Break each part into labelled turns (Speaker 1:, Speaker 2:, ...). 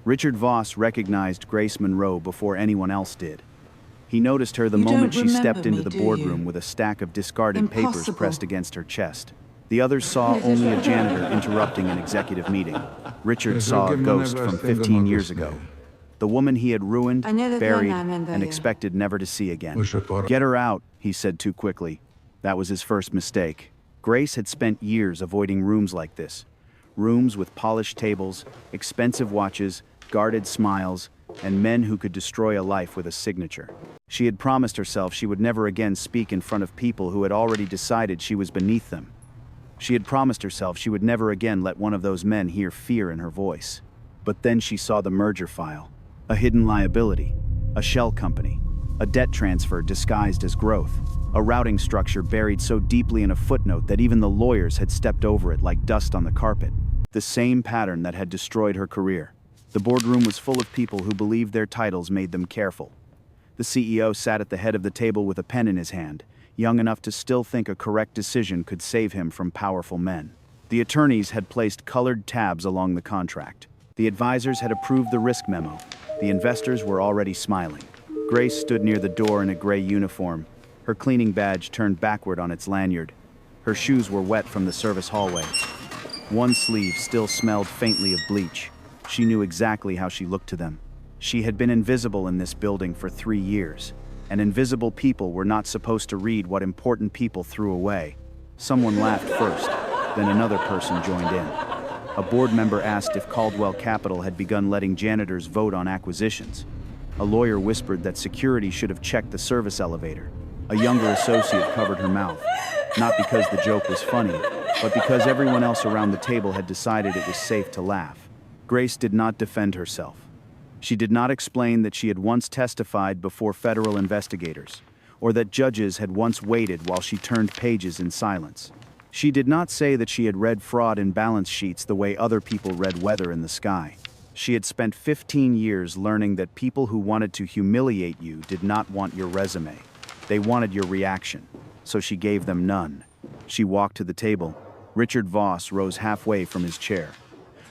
Speaker 1: Richard Voss recognized Grace Monroe before anyone else did. He noticed her the
Speaker 2: You
Speaker 1: moment
Speaker 2: don't
Speaker 1: she stepped
Speaker 2: remember
Speaker 1: into
Speaker 2: me,
Speaker 1: the
Speaker 2: do
Speaker 1: boardroom
Speaker 2: you?
Speaker 1: with a stack of discarded papers
Speaker 2: Impossible.
Speaker 1: pressed against her chest. The others saw only a janitor interrupting an executive meeting. Richard saw a ghost from 15 years ago. The woman he had ruined, buried, and expected never to see again. Get her out, he said too quickly. That was his first mistake. Grace had spent years avoiding rooms like this. Rooms with polished tables, expensive watches, guarded smiles, and men who could destroy a life with a signature. She had promised herself she would never again speak in front of people who had already decided she was beneath them. She had promised herself she would never again let one of those men hear fear in her voice. But then she saw the merger file. A hidden liability, a shell company, a debt transfer disguised as growth, a routing structure buried so deeply in a footnote that even the lawyers had stepped over it like dust on the carpet. The same pattern that had destroyed her career. The boardroom was full of people who believed their titles made them careful. The CEO sat at the head of the table with a pen in his hand, young enough to still think a correct decision could save him from powerful men. The attorneys had placed colored tabs along the contract. The advisors had approved the risk memo. The investors were already smiling. Grace stood near the door in a gray uniform, her cleaning badge turned backward on its lanyard. Her shoes were wet from the service hallway. One sleeve still smelled faintly of bleach. She knew exactly how she looked to them. She had been invisible in this building for 3 years, and invisible people were not supposed to read what important people threw away. Someone laughed first, then another person joined in. A board member asked if Caldwell Capital had begun letting janitors vote on acquisitions. A lawyer whispered that security should have checked the service elevator. A younger associate covered her mouth, not because the joke was funny, but because everyone else around the table had decided it was safe to laugh. Grace did not defend herself. She did not explain that she had once testified before federal investigators, or that judges had once waited while she turned pages in silence. She did not say that she had read fraud in balance sheets the way other people read weather in the sky. She had spent 15 years learning that people who wanted to humiliate you did not want your resume. They wanted your reaction, so she gave them none. She walked to the table. Richard Voss rose halfway from his chair.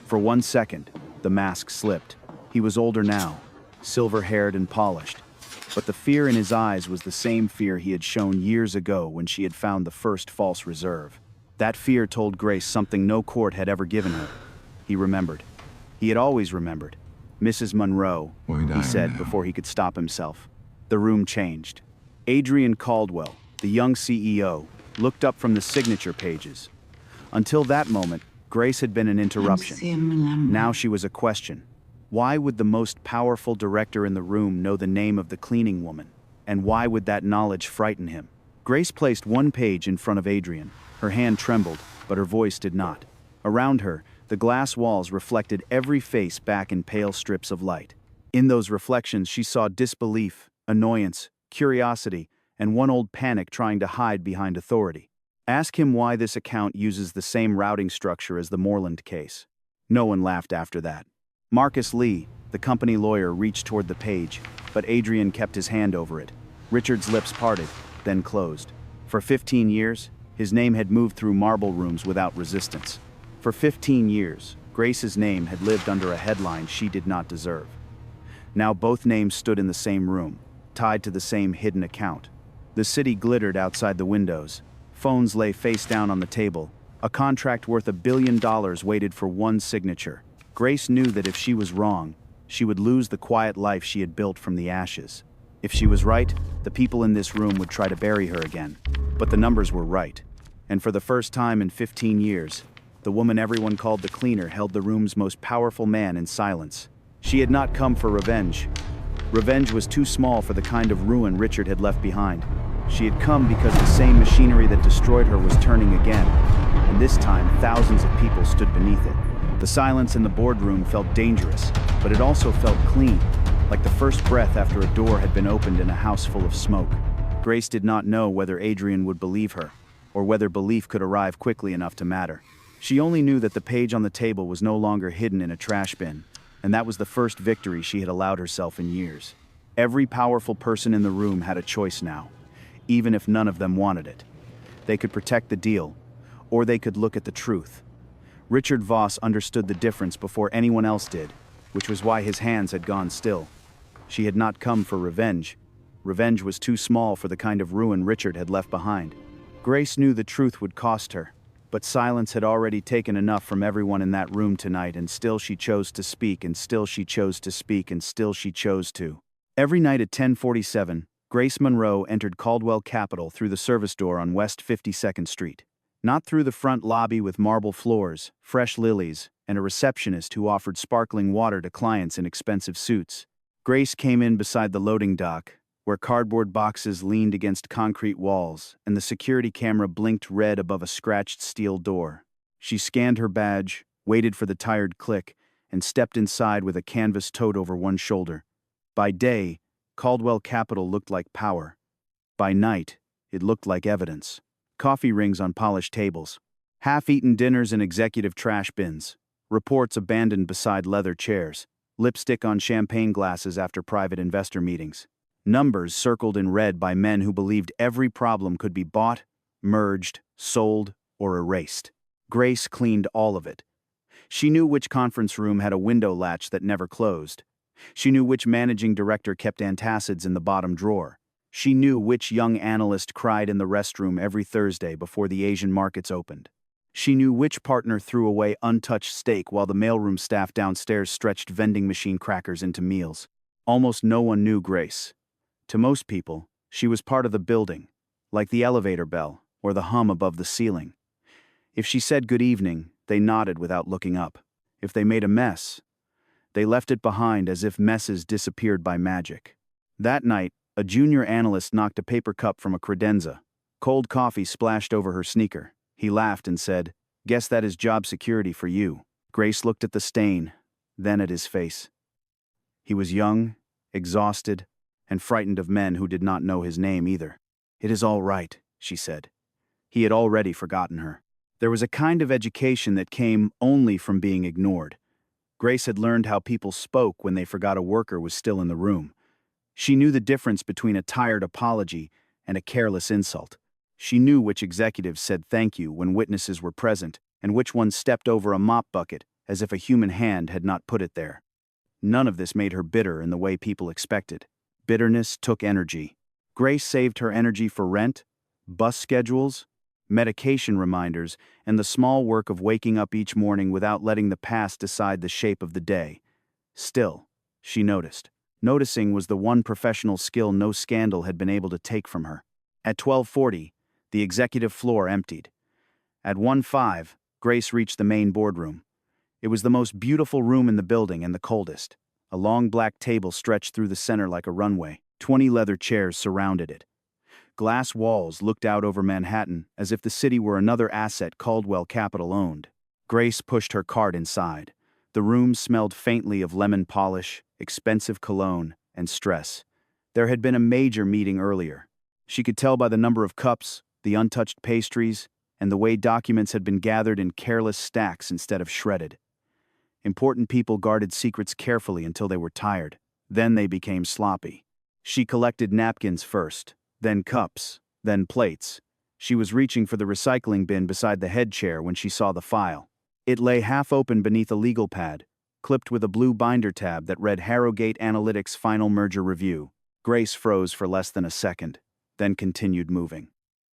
Speaker 1: For 1 second, the mask slipped. He was older now, silver-haired and polished. But the fear in his eyes was the same fear he had shown years ago when she had found the first false reserve. That fear told Grace something no court had ever given her. He remembered. He had always remembered. Mrs. Monroe, he said before he could stop himself. The room changed. Adrian Caldwell, the young CEO, looked up from the signature pages. Until that moment, Grace had been an interruption. Now she was a question. Why would the most powerful director in the room know the name of the cleaning woman? And why would that knowledge frighten him? Grace placed one page in front of Adrian. Her hand trembled, but her voice did not. Around her, the glass walls reflected every face back in pale strips of light. In those reflections, she saw disbelief, annoyance, curiosity, and one old panic trying to hide behind authority. Ask him why this account uses the same routing structure as the Moreland case. No one laughed after that. Marcus Lee, the company lawyer, reached toward the page, but Adrian kept his hand over it. Richard's lips parted, then closed. For 15 years, his name had moved through marble rooms without resistance. For 15 years, Grace's name had lived under a headline she did not deserve. Now both names stood in the same room, tied to the same hidden account. The city glittered outside the windows. Phones lay face down on the table. A contract worth $1 billion waited for one signature. Grace knew that if she was wrong, she would lose the quiet life she had built from the ashes. If she was right, the people in this room would try to bury her again. But the numbers were right. And for the first time in 15 years, the woman everyone called the cleaner held the room's most powerful man in silence. She had not come for revenge. Revenge was too small for the kind of ruin Richard had left behind. She had come because the same machinery that destroyed her was turning again, and this time thousands of people stood beneath it. The silence in the boardroom felt dangerous, but it also felt clean, like the first breath after a door had been opened in a house full of smoke. Grace did not know whether Adrian would believe her, or whether belief could arrive quickly enough to matter. She only knew that the page on the table was no longer hidden in a trash bin, and that was the first victory she had allowed herself in years. Every powerful person in the room had a choice now, even if none of them wanted it. They could protect the deal, or they could look at the truth. Richard Voss understood the difference before anyone else did. which was why his hands had gone still. She had not come for revenge. Revenge was too small for the kind of ruin Richard had left behind. Grace knew the truth would cost her, but silence had already taken enough from everyone in that room tonight, and still she chose to speak, and still she chose to speak, and still she chose to. Every night at 10:47, Grace Monroe entered Caldwell Capital through the service door on West 52nd Street. Not through the front lobby with marble floors, fresh lilies, and a receptionist who offered sparkling water to clients in expensive suits. Grace came in beside the loading dock, where cardboard boxes leaned against concrete walls and the security camera blinked red above a scratched steel door. She scanned her badge, waited for the tired click, and stepped inside with a canvas tote over one shoulder. By day, Caldwell Capital looked like power. By night, it looked like evidence. Coffee rings on polished tables, half-eaten dinners in executive trash bins, reports abandoned beside leather chairs, lipstick on champagne glasses after private investor meetings. Numbers circled in red by men who believed every problem could be bought, merged, sold, or erased. Grace cleaned all of it. She knew which conference room had a window latch that never closed. She knew which managing director kept antacids in the bottom drawer. She knew which young analyst cried in the restroom every Thursday before the Asian markets opened. She knew which partner threw away untouched steak while the mailroom staff downstairs stretched vending machine crackers into meals. Almost no one knew Grace. To most people, she was part of the building, like the elevator bell or the hum above the ceiling. If she said good evening, they nodded without looking up. If they made a mess, they left it behind as if messes disappeared by magic. That night, a junior analyst knocked a paper cup from a credenza. Cold coffee splashed over her sneaker. He laughed and said, "Guess that is job security for you." Grace looked at the stain, then at his face. He was young, exhausted, and frightened of men who did not know his name either. "It is all right," she said. He had already forgotten her. There was a kind of education that came only from being ignored. Grace had learned how people spoke when they forgot a worker was still in the room. She knew the difference between a tired apology and a careless insult. She knew which executives said thank you when witnesses were present, and which ones stepped over a mop bucket as if a human hand had not put it there. None of this made her bitter in the way people expected. Bitterness took energy. Grace saved her energy for rent, bus schedules, medication reminders, and the small work of waking up each morning without letting the past decide the shape of the day. Still, she noticed. Noticing was the one professional skill no scandal had been able to take from her. At 12:40, the executive floor emptied. At 1:05, Grace reached the main boardroom. It was the most beautiful room in the building and the coldest. A long black table stretched through the center like a runway. 20 leather chairs surrounded it. Glass walls looked out over Manhattan as if the city were another asset Caldwell Capital owned. Grace pushed her cart inside. The room smelled faintly of lemon polish, expensive cologne, and stress. There had been a major meeting earlier. She could tell by the number of cups, the untouched pastries, and the way documents had been gathered in careless stacks instead of shredded. Important people guarded secrets carefully until they were tired. Then they became sloppy. She collected napkins first, then cups, then plates. She was reaching for the recycling bin beside the head chair when she saw the file. It lay half open beneath a legal pad, clipped with a blue binder tab that read Harrogate Analytics Final Merger Review. Grace froze for less than a second, then continued moving.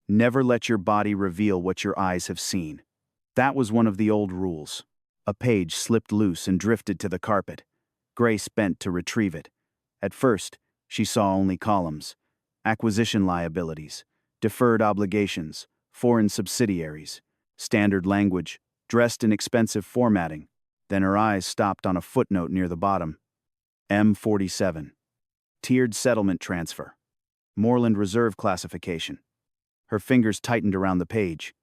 Speaker 1: Never let your body reveal what your eyes have seen. That was one of the old rules. A page slipped loose and drifted to the carpet. Grace bent to retrieve it. At first, she saw only columns. Acquisition liabilities, deferred obligations, foreign subsidiaries, standard language, dressed in expensive formatting. Then her eyes stopped on a footnote near the bottom. M47. Tiered settlement transfer. Moreland Reserve classification. Her fingers tightened around the page.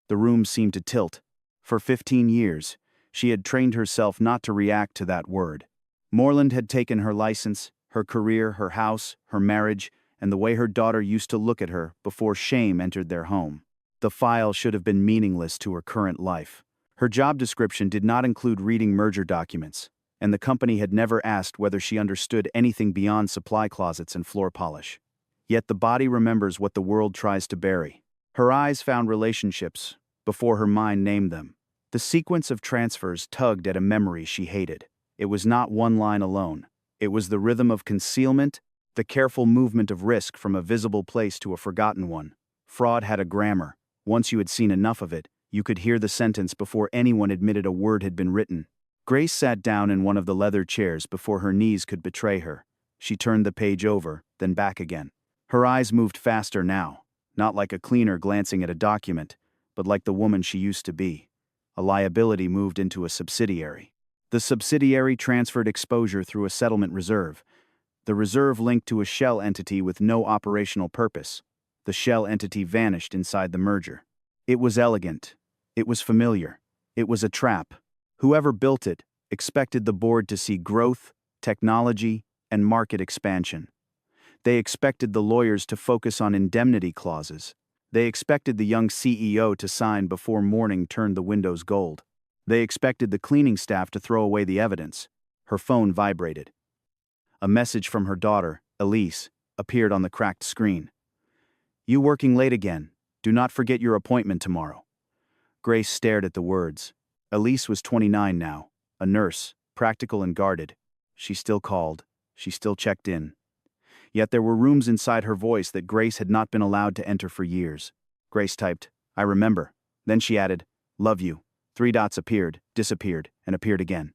Speaker 1: The room seemed to tilt. For 15 years, she had trained herself not to react to that word. Moreland had taken her license, her career, her house, her marriage, and the way her daughter used to look at her before shame entered their home. The file should have been meaningless to her current life. Her job description did not include reading merger documents, and the company had never asked whether she understood anything beyond supply closets and floor polish. Yet the body remembers what the world tries to bury. Her eyes found relationships before her mind named them. The sequence of transfers tugged at a memory she hated. It was not one line alone. It was the rhythm of concealment, the careful movement of risk from a visible place to a forgotten one. Fraud had a grammar. Once you had seen enough of it, you could hear the sentence before anyone admitted a word had been written. Grace sat down in one of the leather chairs before her knees could betray her. She turned the page over, then back again. Her eyes moved faster now, not like a cleaner glancing at a document, but like the woman she used to be. A liability moved into a subsidiary. The subsidiary transferred exposure through a settlement reserve. The reserve linked to a shell entity with no operational purpose. The shell entity vanished inside the merger. It was elegant. It was familiar. It was a trap. Whoever built it expected the board to see growth, technology, and market expansion. They expected the lawyers to focus on indemnity clauses. They expected the young CEO to sign before morning turned the windows gold. They expected the cleaning staff to throw away the evidence. Her phone vibrated. A message from her daughter, Elise, appeared on the cracked screen. "You working late again. Do not forget your appointment tomorrow." Grace stared at the words. Elise was 29 now, a nurse, practical and guarded. She still called. She still checked in. Yet there were rooms inside her voice that Grace had not been allowed to enter for years. Grace typed, "I remember." Then she added, "Love you." 3 dots appeared, disappeared, and appeared again.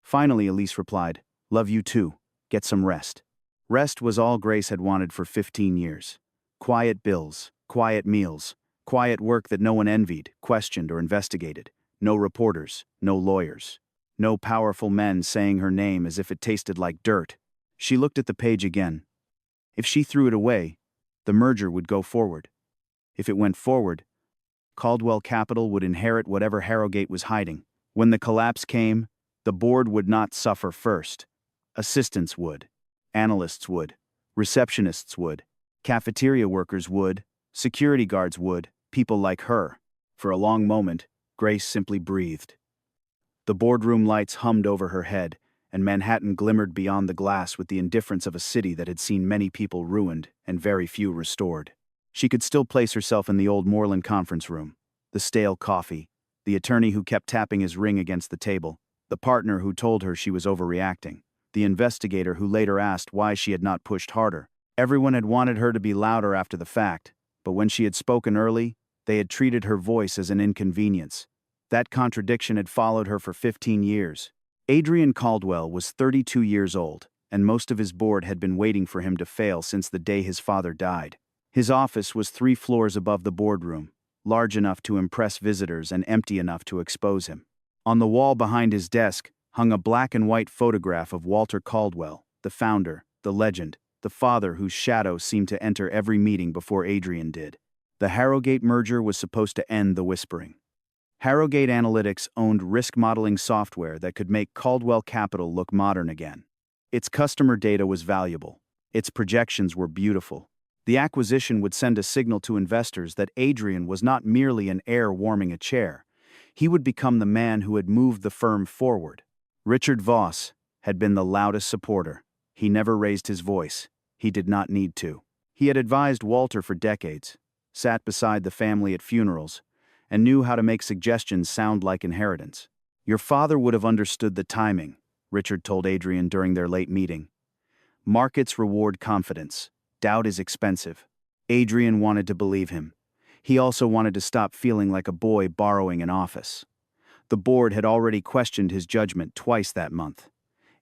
Speaker 1: Finally, Elise replied, "Love you too. Get some rest." Rest was all Grace had wanted for 15 years. Quiet bills, quiet meals, quiet work that no one envied, questioned, or investigated. No reporters, no lawyers. No powerful men saying her name as if it tasted like dirt. She looked at the page again. If she threw it away, the merger would go forward. If it went forward, Caldwell Capital would inherit whatever Harrogate was hiding. When the collapse came, the board would not suffer first. Assistants would. Analysts would. Receptionists would. Cafeteria workers would. Security guards would. People like her. For a long moment, Grace simply breathed. The boardroom lights hummed over her head, and Manhattan glimmered beyond the glass with the indifference of a city that had seen many people ruined and very few restored. She could still place herself in the old Moreland conference room. The stale coffee, the attorney who kept tapping his ring against the table, the partner who told her she was overreacting, the investigator who later asked why she had not pushed harder. Everyone had wanted her to be louder after the fact, but when she had spoken early, they had treated her voice as an inconvenience. That contradiction had followed her for 15 years. Adrian Caldwell was 32 years old, and most of his board had been waiting for him to fail since the day his father died. His office was 3 floors above the boardroom, large enough to impress visitors and empty enough to expose him. On the wall behind his desk hung a black and white photograph of Walter Caldwell, the founder, the legend, the father whose shadow seemed to enter every meeting before Adrian did. The Harrogate merger was supposed to end the whispering. Harrogate Analytics owned risk modeling software that could make Caldwell Capital look modern again. Its customer data was valuable. Its projections were beautiful. The acquisition would send a signal to investors that Adrian was not merely an heir warming a chair. He would become the man who had moved the firm forward. Richard Voss had been the loudest supporter. He never raised his voice. He did not need to. He had advised Walter for decades, sat beside the family at funerals, and knew how to make suggestions sound like inheritance. "Your father would have understood the timing," Richard told Adrian during their late meeting. "Markets reward confidence. Doubt is expensive." Adrian wanted to believe him. He also wanted to stop feeling like a boy borrowing an office. The board had already questioned his judgment twice that month.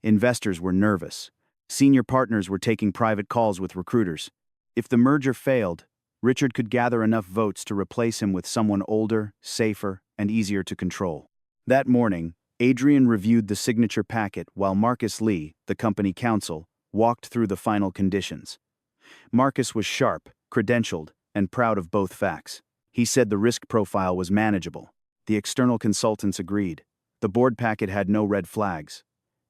Speaker 1: Investors were nervous. Senior partners were taking private calls with recruiters. If the merger failed, Richard could gather enough votes to replace him with someone older, safer, and easier to control. That morning, Adrian reviewed the signature packet while Marcus Lee, the company counsel, walked through the final conditions. Marcus was sharp, credentialed, and proud of both facts. He said the risk profile was manageable. The external consultants agreed. The board packet had no red flags.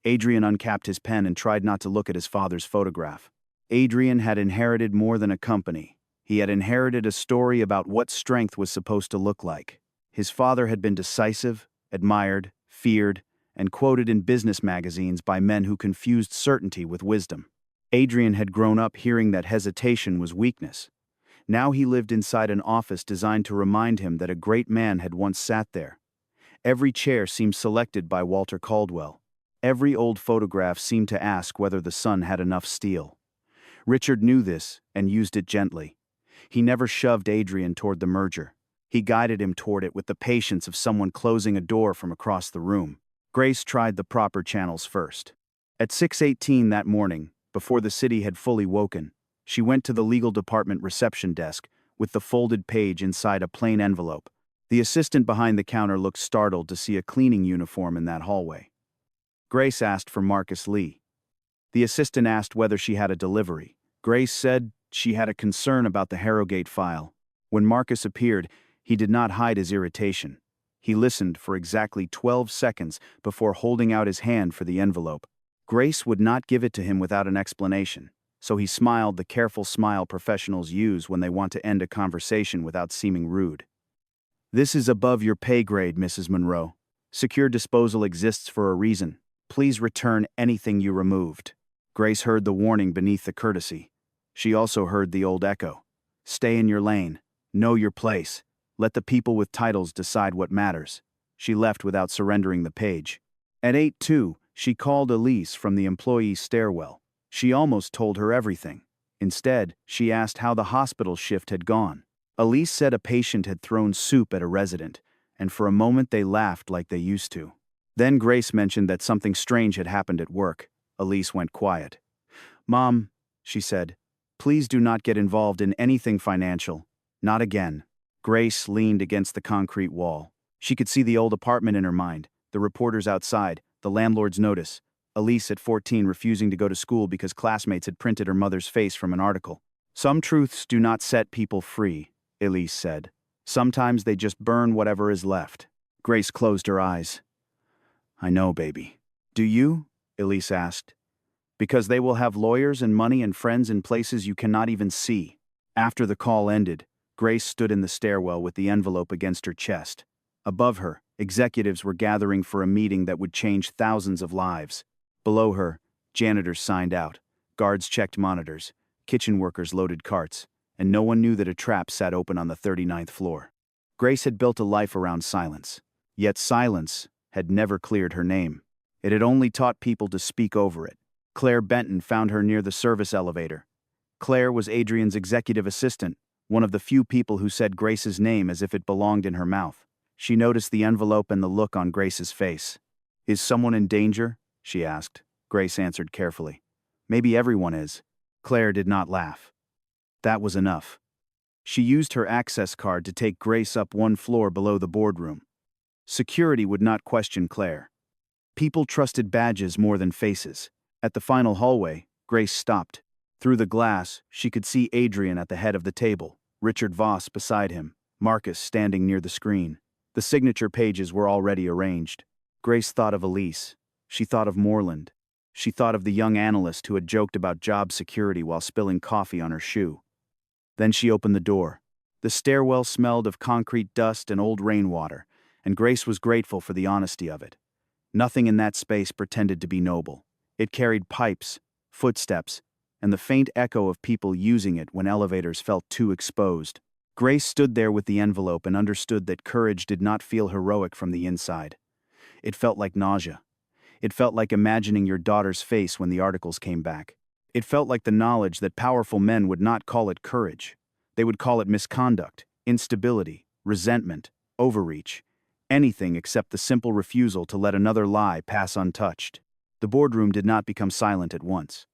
Speaker 1: Adrian uncapped his pen and tried not to look at his father's photograph. Adrian had inherited more than a company. He had inherited a story about what strength was supposed to look like. His father had been decisive, admired, feared, and quoted in business magazines by men who confused certainty with wisdom. Adrian had grown up hearing that hesitation was weakness. Now he lived inside an office designed to remind him that a great man had once sat there. Every chair seemed selected by Walter Caldwell. Every old photograph seemed to ask whether the son had enough steel. Richard knew this and used it gently. He never shoved Adrian toward the merger. He guided him toward it with the patience of someone closing a door from across the room. Grace tried the proper channels first. At 6:18 that morning, before the city had fully woken, she went to the legal department reception desk with the folded page inside a plain envelope. The assistant behind the counter looked startled to see a cleaning uniform in that hallway. Grace asked for Marcus Lee. The assistant asked whether she had a delivery. Grace said she had a concern about the Harrogate file. When Marcus appeared, he did not hide his irritation. He listened for exactly 12 seconds before holding out his hand for the envelope. Grace would not give it to him without an explanation, so he smiled the careful smile professionals use when they want to end a conversation without seeming rude. "This is above your pay grade, Mrs. Monroe. Secure disposal exists for a reason. Please return anything you removed." Grace heard the warning beneath the courtesy. She also heard the old echo. "Stay in your lane. Know your place. Let the people with titles decide what matters." She left without surrendering the page. At 8:02, she called Elise from the employee stairwell. She almost told her everything. Instead, she asked how the hospital shift had gone. Elise said a patient had thrown soup at a resident, and for a moment they laughed like they used to. Then Grace mentioned that something strange had happened at work. Elise went quiet. "Mom," she said, "please do not get involved in anything financial. Not again." Grace leaned against the concrete wall. She could see the old apartment in her mind, the reporters outside, the landlord's notice, Elise at 14 refusing to go to school because classmates had printed her mother's face from an article. "Some truths do not set people free," Elise said. "Sometimes they just burn whatever is left." Grace closed her eyes. "I know, baby." "Do you?" Elise asked. "Because they will have lawyers and money and friends in places you cannot even see." After the call ended, Grace stood in the stairwell with the envelope against her chest. Above her, executives were gathering for a meeting that would change thousands of lives. Below her, janitors signed out, guards checked monitors, kitchen workers loaded carts, and no one knew that a trap sat open on the 39th floor. Grace had built a life around silence, yet silence had never cleared her name. It had only taught people to speak over it. Claire Benton found her near the service elevator. Claire was Adrian's executive assistant, one of the few people who said Grace's name as if it belonged in her mouth. She noticed the envelope and the look on Grace's face. "Is someone in danger?" she asked. Grace answered carefully. "Maybe everyone is." Claire did not laugh. That was enough. She used her access card to take Grace up one floor below the boardroom. Security would not question Claire. People trusted badges more than faces. At the final hallway, Grace stopped. Through the glass, she could see Adrian at the head of the table, Richard Voss beside him, Marcus standing near the screen. The signature pages were already arranged. Grace thought of Elise. She thought of Moreland. She thought of the young analyst who had joked about job security while spilling coffee on her shoe. Then she opened the door. The stairwell smelled of concrete dust and old rainwater, and Grace was grateful for the honesty of it. Nothing in that space pretended to be noble. It carried pipes, footsteps, and the faint echo of people using it when elevators felt too exposed. Grace stood there with the envelope and understood that courage did not feel heroic from the inside. It felt like nausea. It felt like imagining your daughter's face when the articles came back. It felt like the knowledge that powerful men would not call it courage. They would call it misconduct, instability, resentment, overreach, anything except the simple refusal to let another lie pass untouched. The boardroom did not become silent at once.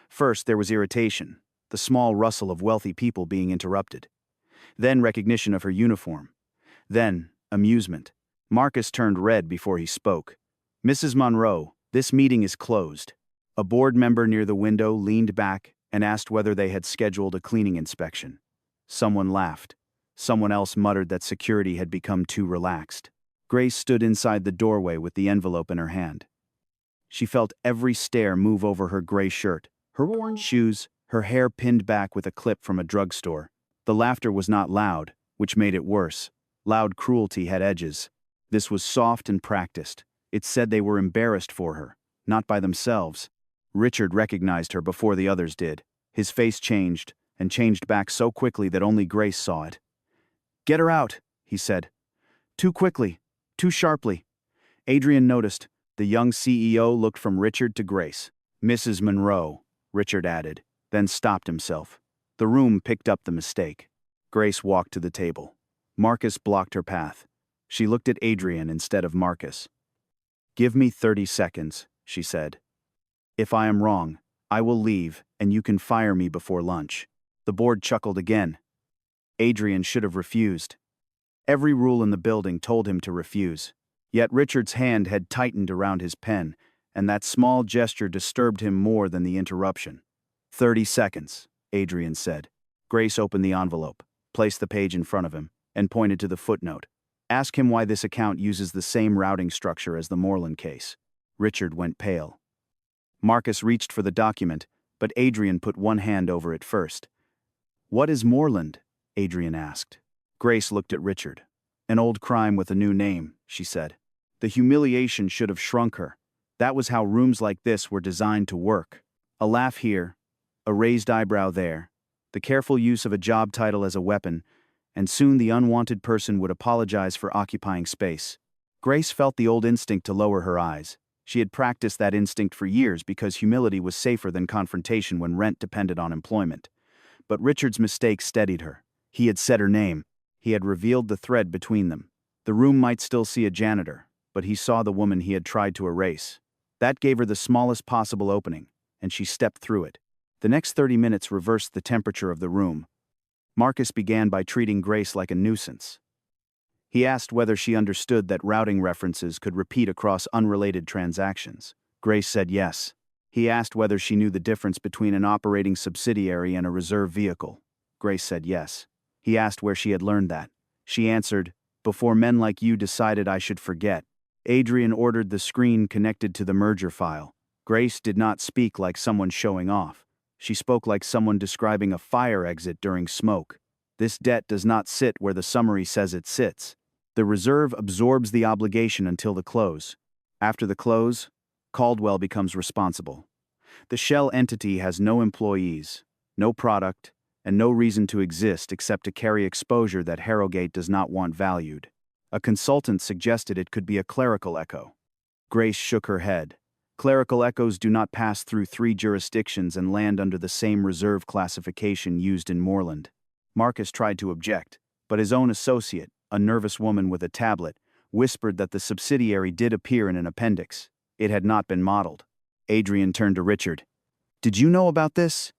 Speaker 1: First, there was irritation, the small rustle of wealthy people being interrupted. Then recognition of her uniform. Then, amusement. Marcus turned red before he spoke. "Mrs. Monroe, this meeting is closed." A board member near the window leaned back and asked whether they had scheduled a cleaning inspection. Someone laughed. Someone else muttered that security had become too relaxed. Grace stood inside the doorway with the envelope in her hand. She felt every stare move over her gray shirt, her worn shoes, her hair pinned back with a clip from a drugstore. The laughter was not loud, which made it worse. Loud cruelty had edges. This was soft and practiced. It said they were embarrassed for her, not by themselves. Richard recognized her before the others did. His face changed, and changed back so quickly that only Grace saw it. "Get her out," he said. "Too quickly, too sharply." Adrian noticed, The young CEO looked from Richard to Grace. Mrs. Monroe, Richard added, then stopped himself. The room picked up the mistake. Grace walked to the table. Marcus blocked her path. She looked at Adrian instead of Marcus. "Give me 30 seconds, she said. "If I am wrong, I will leave and you can fire me before lunch." The board chuckled again. Adrian should have refused. Every rule in the building told him to refuse. Yet Richard's hand had tightened around his pen, and that small gesture disturbed him more than the interruption. 30 seconds, Adrian said. Grace opened the envelope, placed the page in front of him, and pointed to the footnote. "Ask him why this account uses the same routing structure as the Moreland case." Richard went pale. Marcus reached for the document, but Adrian put one hand over it first. "What is Moreland?" Adrian asked. Grace looked at Richard. "An old crime with a new name," she said. The humiliation should have shrunk her. That was how rooms like this were designed to work. A laugh here, a raised eyebrow there, the careful use of a job title as a weapon, and soon the unwanted person would apologize for occupying space. Grace felt the old instinct to lower her eyes. She had practiced that instinct for years because humility was safer than confrontation when rent depended on employment. But Richard's mistake steadied her. He had said her name. He had revealed the thread between them. The room might still see a janitor, but he saw the woman he had tried to erase. That gave her the smallest possible opening, and she stepped through it. The next 30 minutes reversed the temperature of the room. Marcus began by treating Grace like a nuisance. He asked whether she understood that routing references could repeat across unrelated transactions. Grace said yes. He asked whether she knew the difference between an operating subsidiary and a reserve vehicle. Grace said yes. He asked where she had learned that. She answered, "Before men like you decided I should forget." Adrian ordered the screen connected to the merger file. Grace did not speak like someone showing off. She spoke like someone describing a fire exit during smoke. This debt does not sit where the summary says it sits. The reserve absorbs the obligation until the close. After the close, Caldwell becomes responsible. The shell entity has no employees, no product, and no reason to exist except to carry exposure that Harrogate does not want valued. A consultant suggested it could be a clerical echo. Grace shook her head. Clerical echoes do not pass through 3 jurisdictions and land under the same reserve classification used in Moreland. Marcus tried to object, but his own associate, a nervous woman with a tablet, whispered that the subsidiary did appear in an appendix. It had not been modeled. Adrian turned to Richard. "Did you know about this?"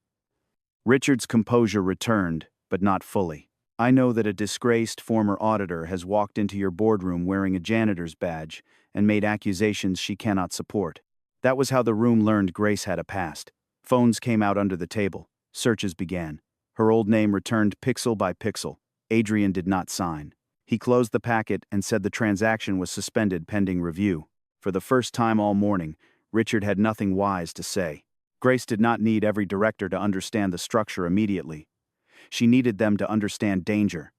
Speaker 1: Richard's composure returned, but not fully. "I know that a disgraced former auditor has walked into your boardroom wearing a janitor's badge and made accusations she cannot support. That was how the room learned Grace had a past. Phones came out under the table. Searches began. Her old name returned pixel by pixel. Adrian did not sign. He closed the packet and said the transaction was suspended pending review. For the first time all morning, Richard had nothing wise to say. Grace did not need every director to understand the structure immediately. She needed them to understand danger.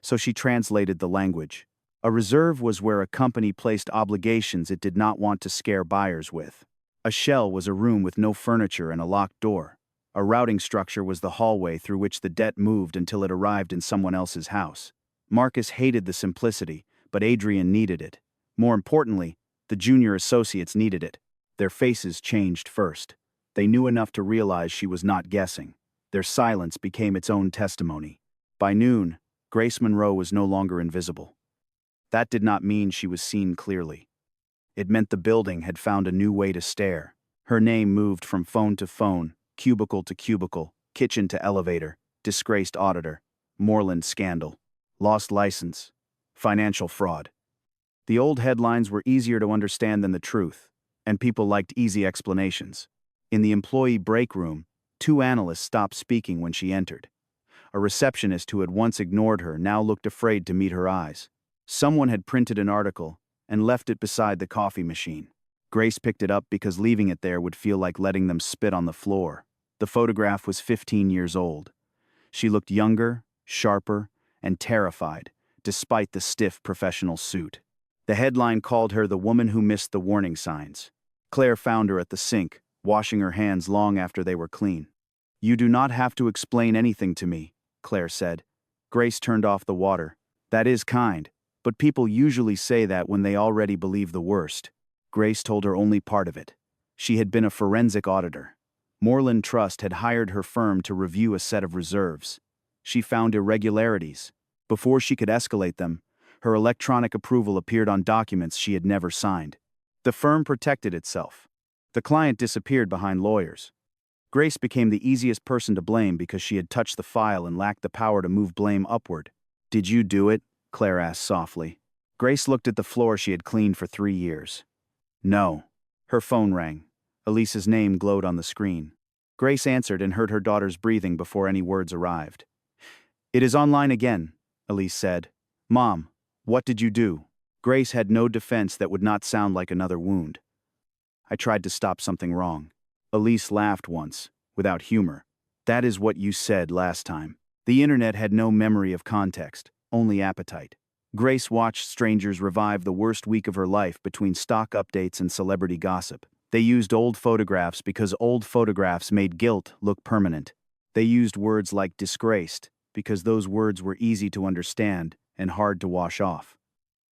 Speaker 1: So she translated the language. A reserve was where a company placed obligations it did not want to scare buyers with. A shell was a room with no furniture and a locked door. A routing structure was the hallway through which the debt moved until it arrived in someone else's house. Marcus hated the simplicity, but Adrian needed it. More importantly, the junior associates needed it. Their faces changed first. They knew enough to realize she was not guessing. Their silence became its own testimony. By noon, Grace Monroe was no longer invisible. That did not mean she was seen clearly. It meant the building had found a new way to stare. Her name moved from phone to phone, cubicle to cubicle, kitchen to elevator, disgraced auditor, Moreland scandal, lost license, financial fraud. The old headlines were easier to understand than the truth, and people liked easy explanations. In the employee break room, 2 analysts stopped speaking when she entered. A receptionist who had once ignored her now looked afraid to meet her eyes. Someone had printed an article and left it beside the coffee machine. Grace picked it up because leaving it there would feel like letting them spit on the floor. The photograph was 15 years old. She looked younger, sharper, and terrified, despite the stiff professional suit. The headline called her the woman who missed the warning signs. Claire found her at the sink, washing her hands long after they were clean. "You do not have to explain anything to me," Claire said. Grace turned off the water. "That is kind, but people usually say that when they already believe the worst." Grace told her only part of it. She had been a forensic auditor. Moreland Trust had hired her firm to review a set of reserves. She found irregularities. Before she could escalate them, her electronic approval appeared on documents she had never signed. The firm protected itself. The client disappeared behind lawyers. Grace became the easiest person to blame because she had touched the file and lacked the power to move blame upward. "Did you do it?" Claire asked softly. Grace looked at the floor she had cleaned for 3 years. No. Her phone rang. Elise's name glowed on the screen. Grace answered and heard her daughter's breathing before any words arrived. "It is online again," Elise said. "Mom, what did you do?" Grace had no defense that would not sound like another wound. "I tried to stop something wrong." Elise laughed once, without humor. "That is what you said last time." The internet had no memory of context, only appetite. Grace watched strangers revive the worst week of her life between stock updates and celebrity gossip. They used old photographs because old photographs made guilt look permanent. They used words like disgraced because those words were easy to understand and hard to wash off.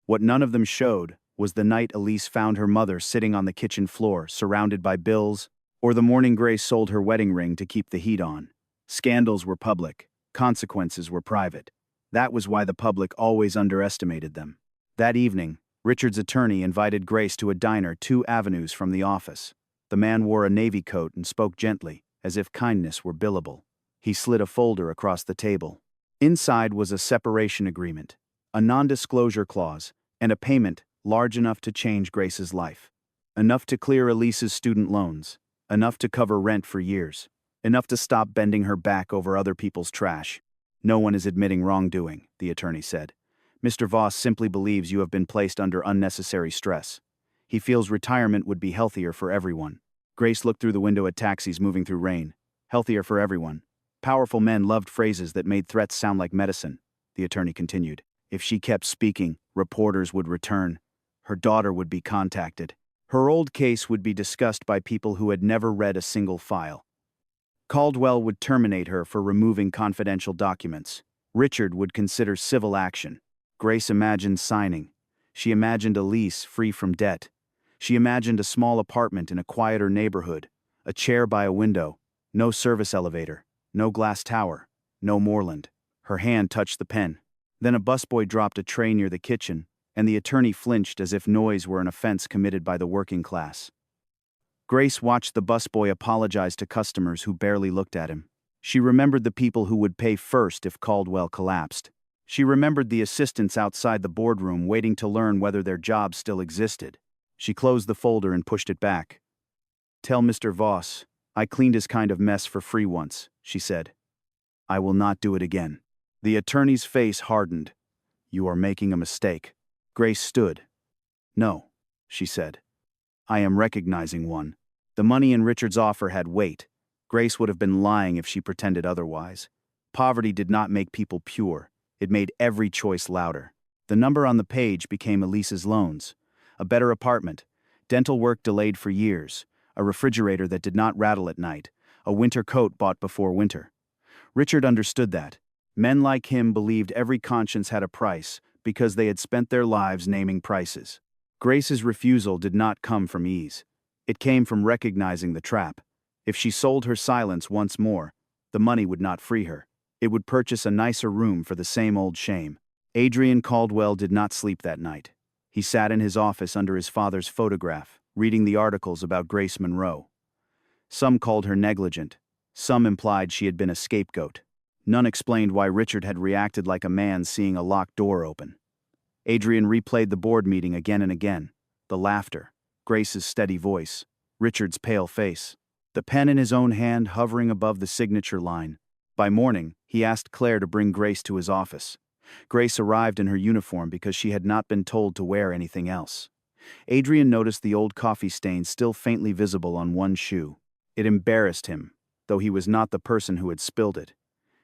Speaker 1: What none of them showed was the night Elise found her mother sitting on the kitchen floor, surrounded by bills, or the morning Grace sold her wedding ring to keep the heat on. Scandals were public, consequences were private. That was why the public always underestimated them. That evening, Richard's attorney invited Grace to a diner 2 avenues from the office. The man wore a navy coat and spoke gently, as if kindness were billable. He slid a folder across the table. Inside was a separation agreement, a non-disclosure clause, and a payment large enough to change Grace's life. Enough to clear Elise's student loans, enough to cover rent for years, enough to stop bending her back over other people's trash. "No one is admitting wrongdoing," the attorney said. "Mr. Voss simply believes you have been placed under unnecessary stress. He feels retirement would be healthier for everyone." Grace looked through the window at taxis moving through rain. Healthier for everyone. Powerful men loved phrases that made threats sound like medicine, the attorney continued. If she kept speaking, reporters would return. Her daughter would be contacted. Her old case would be discussed by people who had never read a single file. Caldwell would terminate her for removing confidential documents. Richard would consider civil action. Grace imagined signing. She imagined Elise free from debt. She imagined a small apartment in a quieter neighborhood, a chair by a window, no service elevator, no glass tower, no Moreland. Her hand touched the pen. Then a busboy dropped a tray near the kitchen, and the attorney flinched as if noise were an offense committed by the working class. Grace watched the busboy apologize to customers who barely looked at him. She remembered the people who would pay first if Caldwell collapsed. She remembered the assistants outside the boardroom waiting to learn whether their jobs still existed. She closed the folder and pushed it back. "Tell Mr. Voss, I cleaned his kind of mess for free once," she said. "I will not do it again." The attorney's face hardened. "You are making a mistake." Grace stood. "No," she said. "I am recognizing one." The money in Richard's offer had weight. Grace would have been lying if she pretended otherwise. Poverty did not make people pure. It made every choice louder. The number on the page became Elise's loans. A better apartment, dental work delayed for years, a refrigerator that did not rattle at night, a winter coat bought before winter. Richard understood that. Men like him believed every conscience had a price because they had spent their lives naming prices. Grace's refusal did not come from ease. It came from recognizing the trap. If she sold her silence once more, the money would not free her. It would purchase a nicer room for the same old shame. Adrian Caldwell did not sleep that night. He sat in his office under his father's photograph, reading the articles about Grace Monroe. Some called her negligent. Some implied she had been a scapegoat. None explained why Richard had reacted like a man seeing a locked door open. Adrian replayed the board meeting again and again. The laughter, Grace's steady voice, Richard's pale face, the pen in his own hand hovering above the signature line. By morning, he asked Claire to bring Grace to his office. Grace arrived in her uniform because she had not been told to wear anything else. Adrian noticed the old coffee stain still faintly visible on one shoe. It embarrassed him, though he was not the person who had spilled it.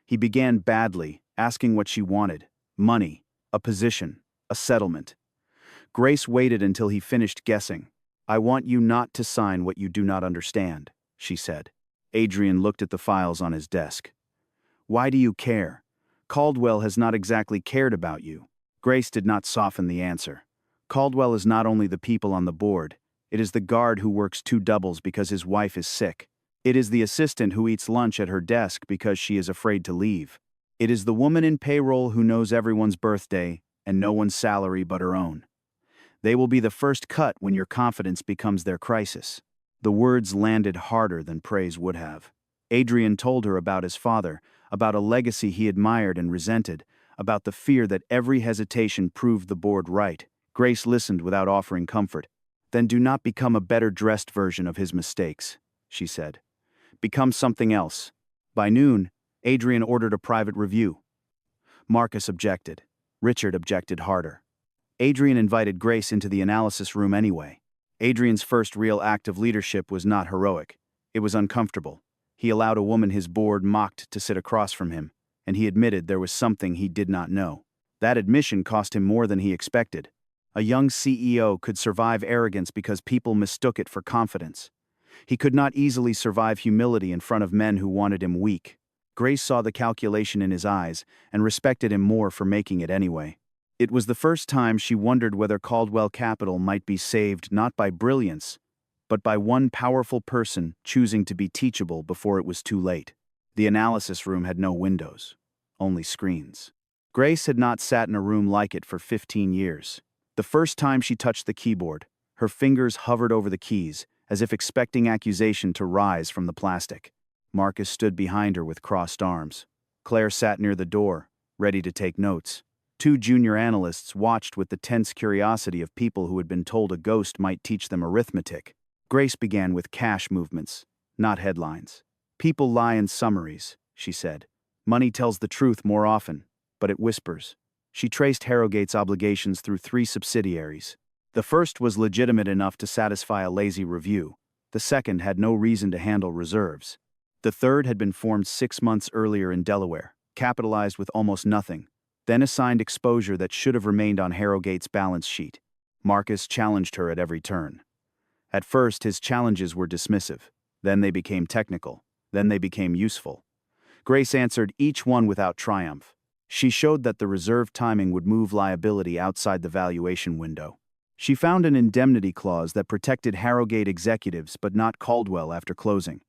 Speaker 1: He began badly, asking what she wanted: money, a position, a settlement. Grace waited until he finished guessing. "I want you not to sign what you do not understand," she said. Adrian looked at the files on his desk. "Why do you care? Caldwell has not exactly cared about you." Grace did not soften the answer. "Caldwell is not only the people on the board, It is the guard who works 2 doubles because his wife is sick. It is the assistant who eats lunch at her desk because she is afraid to leave. It is the woman in payroll who knows everyone's birthday and no one's salary but her own. They will be the first cut when your confidence becomes their crisis. The words landed harder than praise would have. Adrian told her about his father, about a legacy he admired and resented, about the fear that every hesitation proved the board right. Grace listened without offering comfort. Then do not become a better-dressed version of his mistakes, she said. Become something else. By noon, Adrian ordered a private review. Marcus objected. Richard objected harder. Adrian invited Grace into the analysis room anyway. Adrian's first real act of leadership was not heroic. It was uncomfortable. He allowed a woman his board mocked to sit across from him, and he admitted there was something he did not know. That admission cost him more than he expected. A young CEO could survive arrogance because people mistook it for confidence. He could not easily survive humility in front of men who wanted him weak. Grace saw the calculation in his eyes and respected him more for making it anyway. It was the first time she wondered whether Caldwell Capital might be saved not by brilliance, but by one powerful person choosing to be teachable before it was too late. The analysis room had no windows, only screens. Grace had not sat in a room like it for 15 years. The first time she touched the keyboard, her fingers hovered over the keys, as if expecting accusation to rise from the plastic. Marcus stood behind her with crossed arms. Claire sat near the door, ready to take notes. 2 junior analysts watched with the tense curiosity of people who had been told a ghost might teach them arithmetic. Grace began with cash movements, not headlines. People lie in summaries, she said. Money tells the truth more often, but it whispers. She traced Harrogate's obligations through 3 subsidiaries. The first was legitimate enough to satisfy a lazy review. The second had no reason to handle reserves. The third had been formed 6 months earlier in Delaware, capitalized with almost nothing, then assigned exposure that should have remained on Harrogate's balance sheet. Marcus challenged her at every turn. At first, his challenges were dismissive. Then they became technical. Then they became useful. Grace answered each one without triumph. She showed that the reserve timing would move liability outside the valuation window. She found an indemnity clause that protected Harrogate executives but not Caldwell after closing.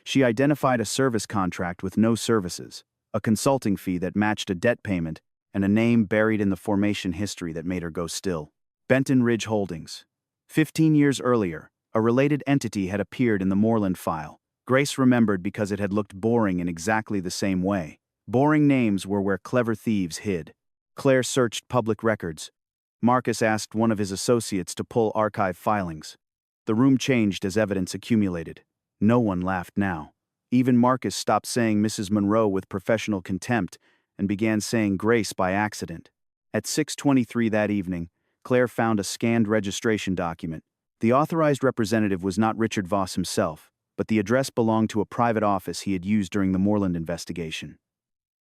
Speaker 1: She identified a service contract with no services, a consulting fee that matched a debt payment, and a name buried in the formation history that made her go still. Benton Ridge Holdings. 15 years earlier, a related entity had appeared in the Moreland file. Grace remembered because it had looked boring in exactly the same way. Boring names were where clever thieves hid. Claire searched public records. Marcus asked one of his associates to pull archive filings. The room changed as evidence accumulated. No one laughed now. Even Marcus stopped saying Mrs. Monroe with professional contempt and began saying Grace by accident. At 6:23 that evening, Claire found a scanned registration document. The authorized representative was not Richard Voss himself, but the address belonged to a private office he had used during the Moreland investigation.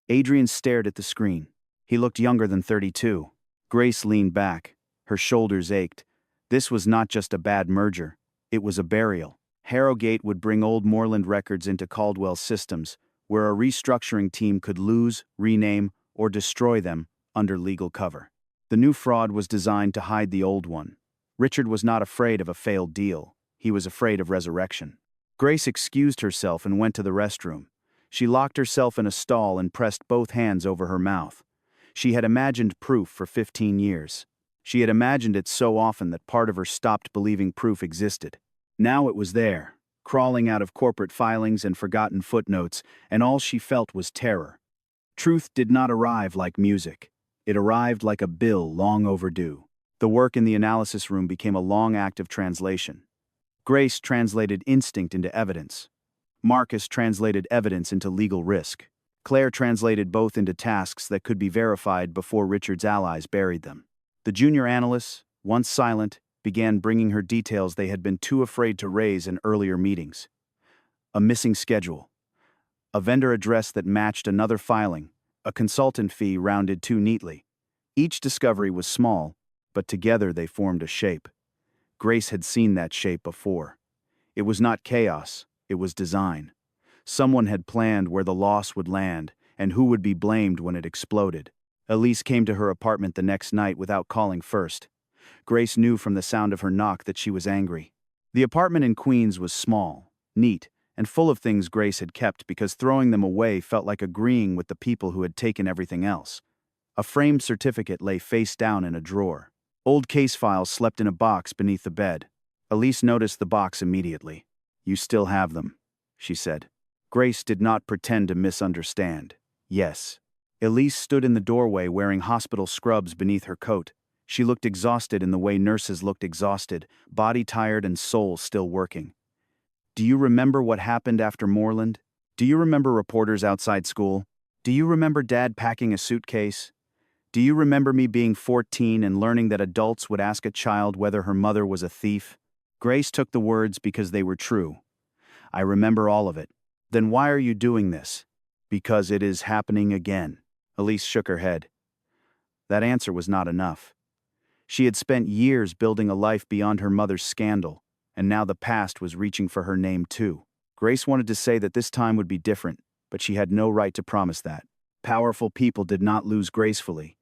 Speaker 1: Adrian stared at the screen. He looked younger than 32. Grace leaned back. Her shoulders ached. This was not just a bad merger. It was a burial. Harrogate would bring old Moreland records into Caldwell's systems, where a restructuring team could lose, rename, or destroy them under legal cover. The new fraud was designed to hide the old one. Richard was not afraid of a failed deal. He was afraid of resurrection. Grace excused herself and went to the restroom. She locked herself in a stall and pressed both hands over her mouth. She had imagined proof for 15 years. She had imagined it so often that part of her stopped believing proof existed. Now it was there, crawling out of corporate filings and forgotten footnotes, and all she felt was terror. Truth did not arrive like music. It arrived like a bill long overdue. The work in the analysis room became a long act of translation. Grace translated instinct into evidence. Marcus translated evidence into legal risk. Claire translated both into tasks that could be verified before Richard's allies buried them. The junior analysts, once silent, began bringing her details they had been too afraid to raise in earlier meetings. A missing schedule. A vendor address that matched another filing. A consultant fee rounded too neatly. Each discovery was small, but together they formed a shape. Grace had seen that shape before. It was not chaos, it was design. Someone had planned where the loss would land and who would be blamed when it exploded. Elise came to her apartment the next night without calling first. Grace knew from the sound of her knock that she was angry. The apartment in Queens was small, neat, and full of things Grace had kept because throwing them away felt like agreeing with the people who had taken everything else. A framed certificate lay face down in a drawer. Old case files slept in a box beneath the bed. Elise noticed the box immediately. "You still have them," she said. Grace did not pretend to misunderstand. "Yes." Elise stood in the doorway wearing hospital scrubs beneath her coat. She looked exhausted in the way nurses looked exhausted, body tired and soul still working. "Do you remember what happened after Moreland? Do you remember reporters outside school? Do you remember Dad packing a suitcase? Do you remember me being 14 and learning that adults would ask a child whether her mother was a thief?" Grace took the words because they were true. "I remember all of it." "Then why are you doing this?" "Because it is happening again." Elise shook her head. That answer was not enough. She had spent years building a life beyond her mother's scandal, and now the past was reaching for her name too. Grace wanted to say that this time would be different, but she had no right to promise that. Powerful people did not lose gracefully.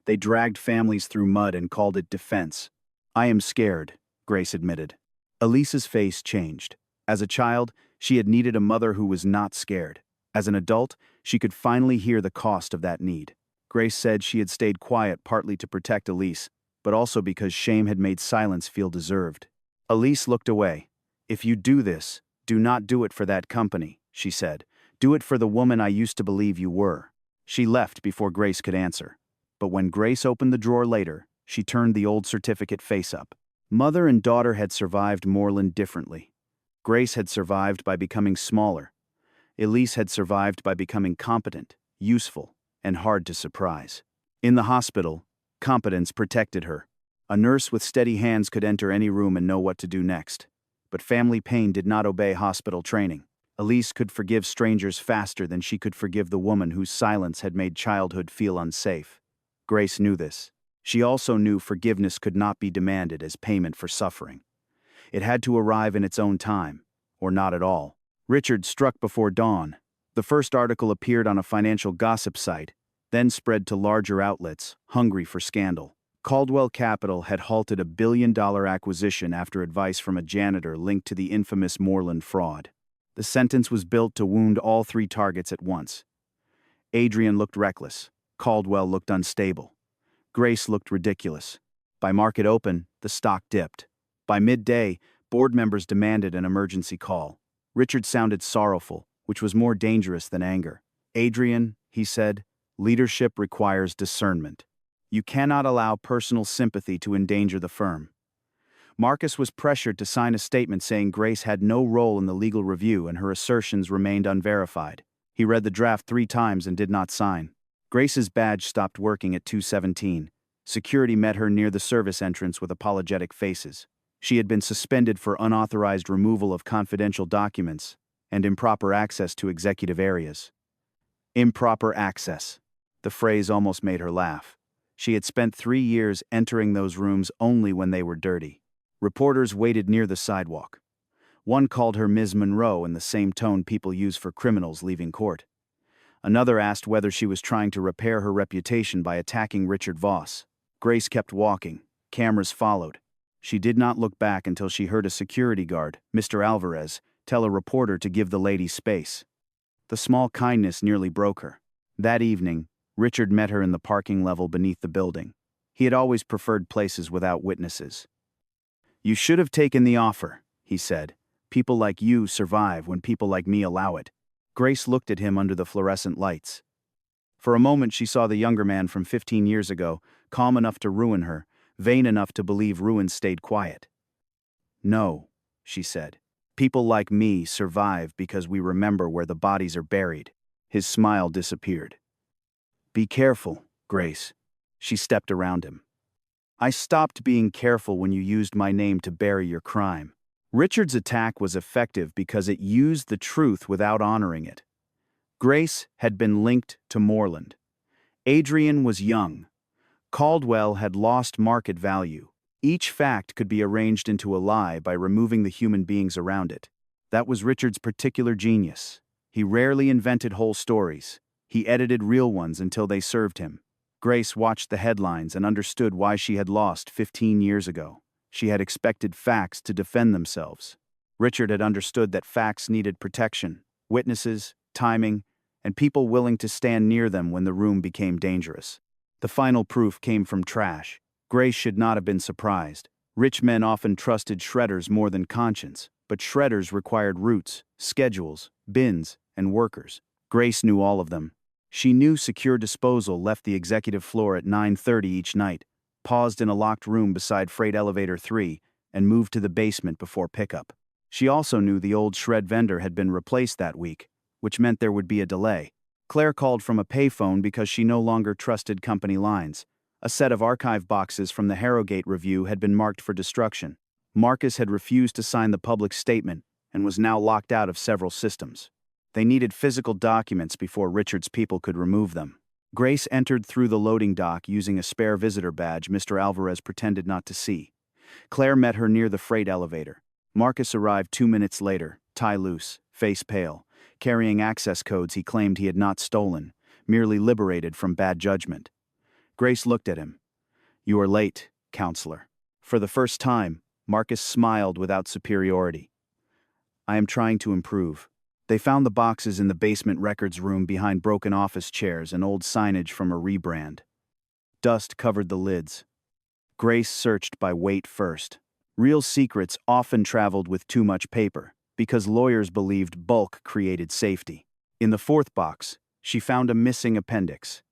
Speaker 1: They dragged families through mud and called it defense. "I am scared," Grace admitted. Elise's face changed. As a child, she had needed a mother who was not scared. As an adult, she could finally hear the cost of that need. Grace said she had stayed quiet partly to protect Elise, but also because shame had made silence feel deserved. Elise looked away. "If you do this, do not do it for that company," she said. "Do it for the woman I used to believe you were." She left before Grace could answer. But when Grace opened the drawer later, she turned the old certificate face up. Mother and daughter had survived Moreland differently. Grace had survived by becoming smaller. Elise had survived by becoming competent, useful, and hard to surprise. In the hospital, competence protected her. A nurse with steady hands could enter any room and know what to do next. But family pain did not obey hospital training. Elise could forgive strangers faster than she could forgive the woman whose silence had made childhood feel unsafe. Grace knew this. She also knew forgiveness could not be demanded as payment for suffering. It had to arrive in its own time, or not at all. Richard struck before dawn. The first article appeared on a financial gossip site, then spread to larger outlets, hungry for scandal. Caldwell Capital had halted a billion-dollar acquisition after advice from a janitor linked to the infamous Moreland fraud. The sentence was built to wound all three targets at once. Adrian looked reckless. Caldwell looked unstable. Grace looked ridiculous. By market open, the stock dipped. By midday, board members demanded an emergency call. Richard sounded sorrowful, which was more dangerous than anger. "Adrian," he said, "leadership requires discernment. You cannot allow personal sympathy to endanger the firm." Marcus was pressured to sign a statement saying Grace had no role in the legal review and her assertions remained unverified. He read the draft 3 times and did not sign. Grace's badge stopped working at 217. Security met her near the service entrance with apologetic faces. She had been suspended for unauthorized removal of confidential documents and improper access to executive areas. Improper access. The phrase almost made her laugh. She had spent 3 years entering those rooms only when they were dirty. Reporters waited near the sidewalk. One called her Ms. Monroe in the same tone people use for criminals leaving court. Another asked whether she was trying to repair her reputation by attacking Richard Voss. Grace kept walking. Cameras followed. She did not look back until she heard a security guard, Mr. Alvarez, tell a reporter to give the lady space. The small kindness nearly broke her. That evening, Richard met her in the parking level beneath the building. He had always preferred places without witnesses. "You should have taken the offer," he said. "People like you survive when people like me allow it." Grace looked at him under the fluorescent lights. For a moment she saw the younger man from 15 years ago, calm enough to ruin her, vain enough to believe ruin stayed quiet. "No," she said. "People like me survive because we remember where the bodies are buried." His smile disappeared. "Be careful, Grace." She stepped around him. "I stopped being careful when you used my name to bury your crime." Richard's attack was effective because it used the truth without honoring it. Grace had been linked to Moreland. Adrian was young. Caldwell had lost market value. Each fact could be arranged into a lie by removing the human beings around it. That was Richard's particular genius. He rarely invented whole stories. He edited real ones until they served him. Grace watched the headlines and understood why she had lost 15 years ago. She had expected facts to defend themselves. Richard had understood that facts needed protection, witnesses, timing, and people willing to stand near them when the room became dangerous. The final proof came from trash. Grace should not have been surprised. Rich men often trusted shredders more than conscience, but shredders required routes, schedules, bins, and workers. Grace knew all of them. She knew secure disposal left the executive floor at 9:30 each night, paused in a locked room beside freight elevator 3, and moved to the basement before pickup. She also knew the old shred vendor had been replaced that week, which meant there would be a delay. Claire called from a payphone because she no longer trusted company lines. A set of archive boxes from the Harrogate Review had been marked for destruction. Marcus had refused to sign the public statement and was now locked out of several systems. They needed physical documents before Richard's people could remove them. Grace entered through the loading dock using a spare visitor badge Mr. Alvarez pretended not to see. Claire met her near the freight elevator. Marcus arrived 2 minutes later, tie loose, face pale, carrying access codes he claimed he had not stolen, merely liberated from bad judgment. Grace looked at him. "You are late, counselor." For the first time, Marcus smiled without superiority. "I am trying to improve." They found the boxes in the basement records room behind broken office chairs and old signage from a rebrand. Dust covered the lids. Grace searched by weight first. Real secrets often traveled with too much paper, because lawyers believed bulk created safety. In the fourth box, she found a missing appendix.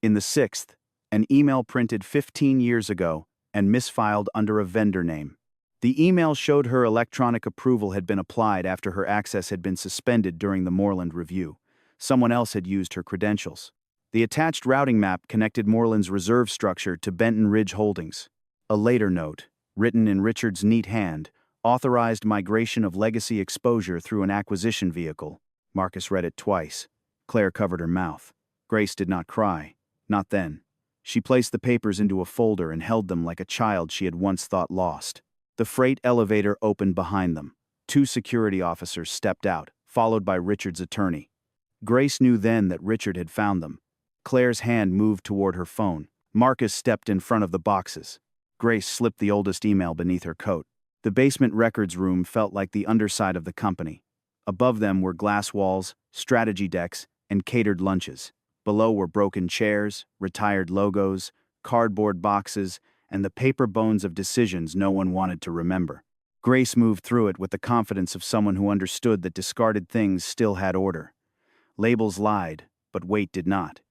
Speaker 1: In the sixth, an email printed 15 years ago and misfiled under a vendor name. The email showed her electronic approval had been applied after her access had been suspended during the Moreland review. Someone else had used her credentials. The attached routing map connected Moreland's reserve structure to Benton Ridge Holdings. A later note, written in Richard's neat hand, authorized migration of legacy exposure through an acquisition vehicle. Marcus read it twice. Claire covered her mouth. Grace did not cry. Not then. She placed the papers into a folder and held them like a child she had once thought lost. The freight elevator opened behind them. 2 security officers stepped out, followed by Richard's attorney. Grace knew then that Richard had found them. Claire's hand moved toward her phone. Marcus stepped in front of the boxes. Grace slipped the oldest email beneath her coat. The basement records room felt like the underside of the company. Above them were glass walls, strategy decks, and catered lunches. Below were broken chairs, retired logos, cardboard boxes, and the paper bones of decisions no one wanted to remember. Grace moved through it with the confidence of someone who understood that discarded things still had order. Labels lied, but weight did not.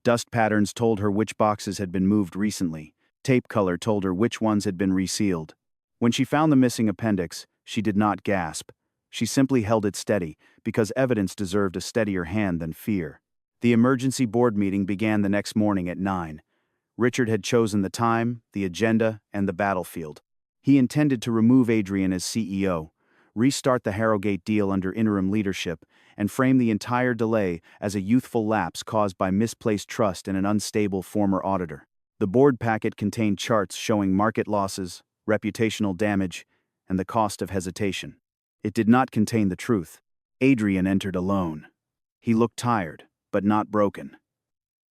Speaker 1: Dust patterns told her which boxes had been moved recently. Tape color told her which ones had been resealed. When she found the missing appendix, she did not gasp. She simply held it steady, because evidence deserved a steadier hand than fear. The emergency board meeting began the next morning at 9. Richard had chosen the time, the agenda, and the battlefield. He intended to remove Adrian as CEO, restart the Harrogate deal under interim leadership, and frame the entire delay as a youthful lapse caused by misplaced trust in an unstable former auditor. The board packet contained charts showing market losses, reputational damage, and the cost of hesitation. It did not contain the truth. Adrian entered alone. He looked tired, but not broken.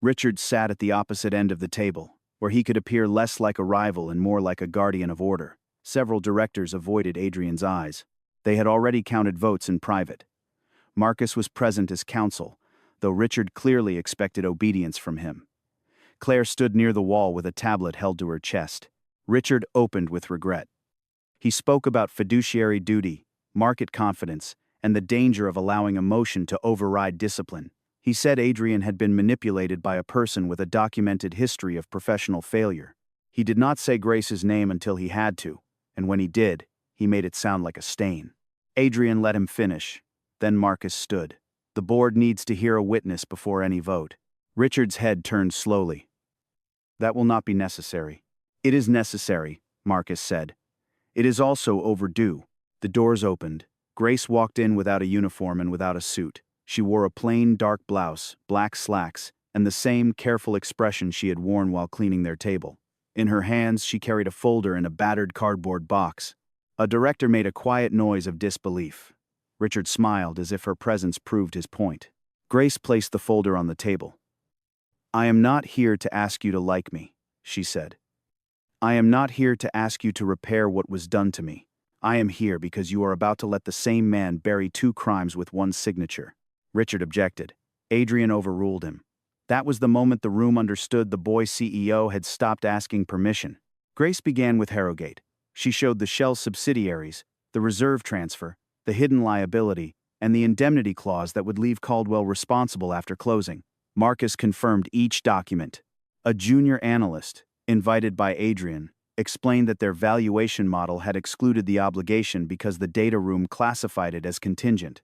Speaker 1: Richard sat at the opposite end of the table, where he could appear less like a rival and more like a guardian of order. Several directors avoided Adrian's eyes. They had already counted votes in private. Marcus was present as counsel, though Richard clearly expected obedience from him. Claire stood near the wall with a tablet held to her chest. Richard opened with regret. He spoke about fiduciary duty, market confidence, and the danger of allowing emotion to override discipline. He said Adrian had been manipulated by a person with a documented history of professional failure. He did not say Grace's name until he had to, and when he did, he made it sound like a stain. Adrian let him finish. Then Marcus stood. The board needs to hear a witness before any vote. Richard's head turned slowly. That will not be necessary. It is necessary, Marcus said. It is also overdue. The doors opened. Grace walked in without a uniform and without a suit. She wore a plain dark blouse, black slacks, and the same careful expression she had worn while cleaning their table. In her hands, she carried a folder and a battered cardboard box. A director made a quiet noise of disbelief. Richard smiled as if her presence proved his point. Grace placed the folder on the table. I am not here to ask you to like me, she said. I am not here to ask you to repair what was done to me. I am here because you are about to let the same man bury 2 crimes with 1 signature. Richard objected. Adrian overruled him. That was the moment the room understood the boy CEO had stopped asking permission. Grace began with Harrogate. She showed the Shell subsidiaries, the reserve transfer, the hidden liability, and the indemnity clause that would leave Caldwell responsible after closing. Marcus confirmed each document. A junior analyst, invited by Adrian, explained that their valuation model had excluded the obligation because the data room classified it as contingent.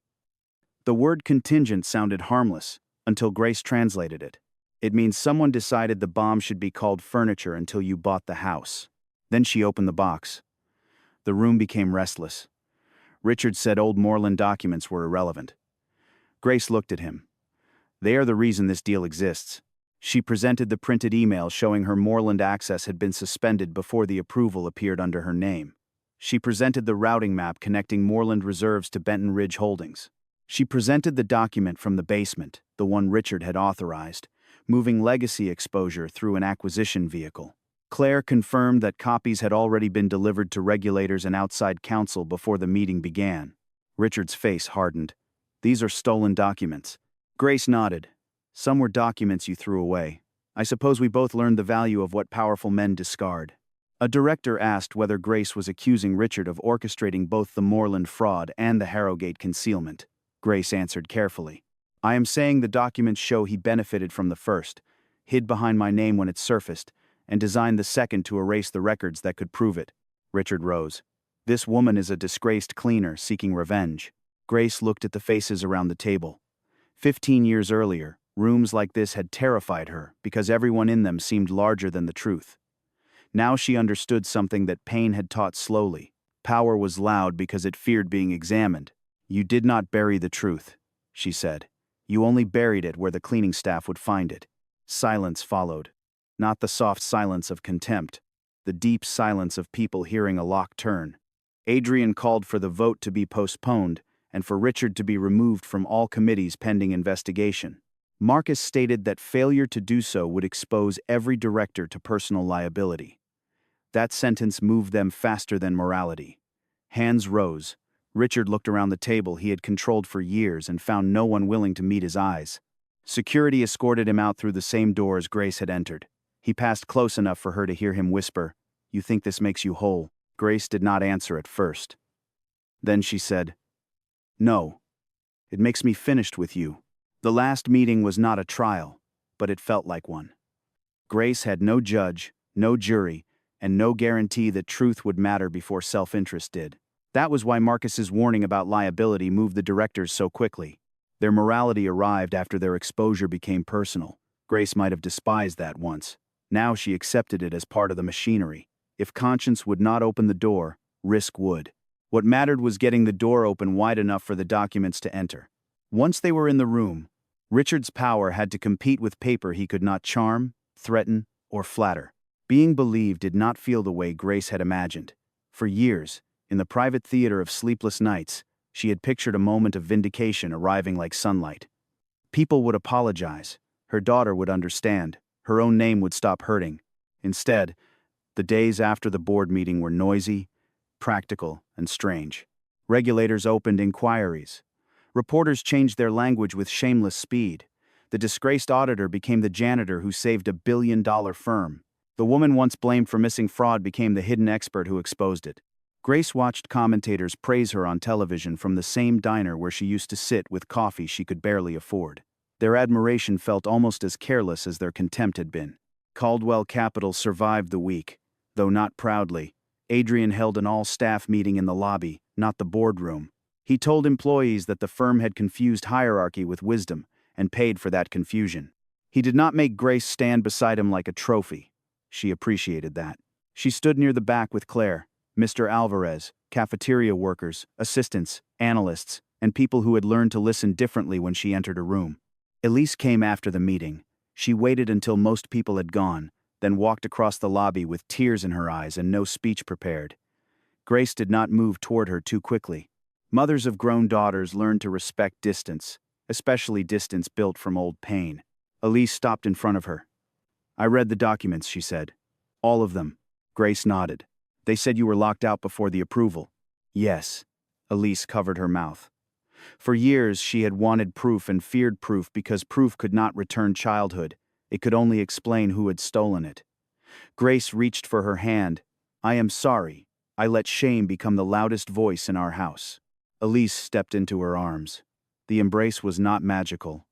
Speaker 1: The word contingent sounded harmless, until Grace translated it. It means someone decided the bomb should be called furniture until you bought the house. Then she opened the box. The room became restless. Richard said old Moreland documents were irrelevant. Grace looked at him. They are the reason this deal exists. She presented the printed email showing her Moreland access had been suspended before the approval appeared under her name. She presented the routing map connecting Moreland Reserves to Benton Ridge Holdings. She presented the document from the basement, the one Richard had authorized, moving legacy exposure through an acquisition vehicle. Claire confirmed that copies had already been delivered to regulators and outside counsel before the meeting began. Richard's face hardened. These are stolen documents. Grace nodded. Some were documents you threw away. I suppose we both learned the value of what powerful men discard. A director asked whether Grace was accusing Richard of orchestrating both the Moreland fraud and the Harrogate concealment. Grace answered carefully. I am saying the documents show he benefited from the first, hid behind my name when it surfaced, and designed the second to erase the records that could prove it. Richard rose. This woman is a disgraced cleaner seeking revenge. Grace looked at the faces around the table. 15 years earlier, rooms like this had terrified her because everyone in them seemed larger than the truth. Now she understood something that pain had taught slowly. Power was loud because it feared being examined. You did not bury the truth, she said. You only buried it where the cleaning staff would find it. Silence followed. Not the soft silence of contempt, the deep silence of people hearing a lock turn. Adrian called for the vote to be postponed and for Richard to be removed from all committees pending investigation. Marcus stated that failure to do so would expose every director to personal liability. That sentence moved them faster than morality. Hands rose. Richard looked around the table he had controlled for years and found no one willing to meet his eyes. Security escorted him out through the same doors Grace had entered. He passed close enough for her to hear him whisper, "You think this makes you whole?" Grace did not answer at first. Then she said, "No. It makes me finished with you." The last meeting was not a trial, but it felt like one. Grace had no judge, no jury, and no guarantee that truth would matter before self-interest did. That was why Marcus's warning about liability moved the directors so quickly. Their morality arrived after their exposure became personal. Grace might have despised that once. Now she accepted it as part of the machinery. If conscience would not open the door, risk would. What mattered was getting the door open wide enough for the documents to enter. Once they were in the room, Richard's power had to compete with paper he could not charm, threaten, or flatter. Being believed did not feel the way Grace had imagined. For years, in the private theater of sleepless nights, she had pictured a moment of vindication arriving like sunlight. People would apologize. Her daughter would understand. Her own name would stop hurting. Instead, the days after the board meeting were noisy, practical, and strange. Regulators opened inquiries. Reporters changed their language with shameless speed. The disgraced auditor became the janitor who saved a billion-dollar firm. The woman once blamed for missing fraud became the hidden expert who exposed it. Grace watched commentators praise her on television from the same diner where she used to sit with coffee she could barely afford. Their admiration felt almost as careless as their contempt had been. Caldwell Capital survived the week, though not proudly. Adrian held an all-staff meeting in the lobby, not the boardroom. He told employees that the firm had confused hierarchy with wisdom and paid for that confusion. He did not make Grace stand beside him like a trophy. She appreciated that. She stood near the back with Claire, Mr. Alvarez, cafeteria workers, assistants, analysts, and people who had learned to listen differently when she entered a room. Elise came after the meeting. She waited until most people had gone, then walked across the lobby with tears in her eyes and no speech prepared. Grace did not move toward her too quickly. Mothers of grown daughters learn to respect distance, especially distance built from old pain. Elise stopped in front of her. "I read the documents," she said. "All of them." Grace nodded. They said you were locked out before the approval. Yes. Elise covered her mouth. For years, she had wanted proof and feared proof because proof could not return childhood. It could only explain who had stolen it. Grace reached for her hand. I am sorry. I let shame become the loudest voice in our house. Elise stepped into her arms. The embrace was not magical.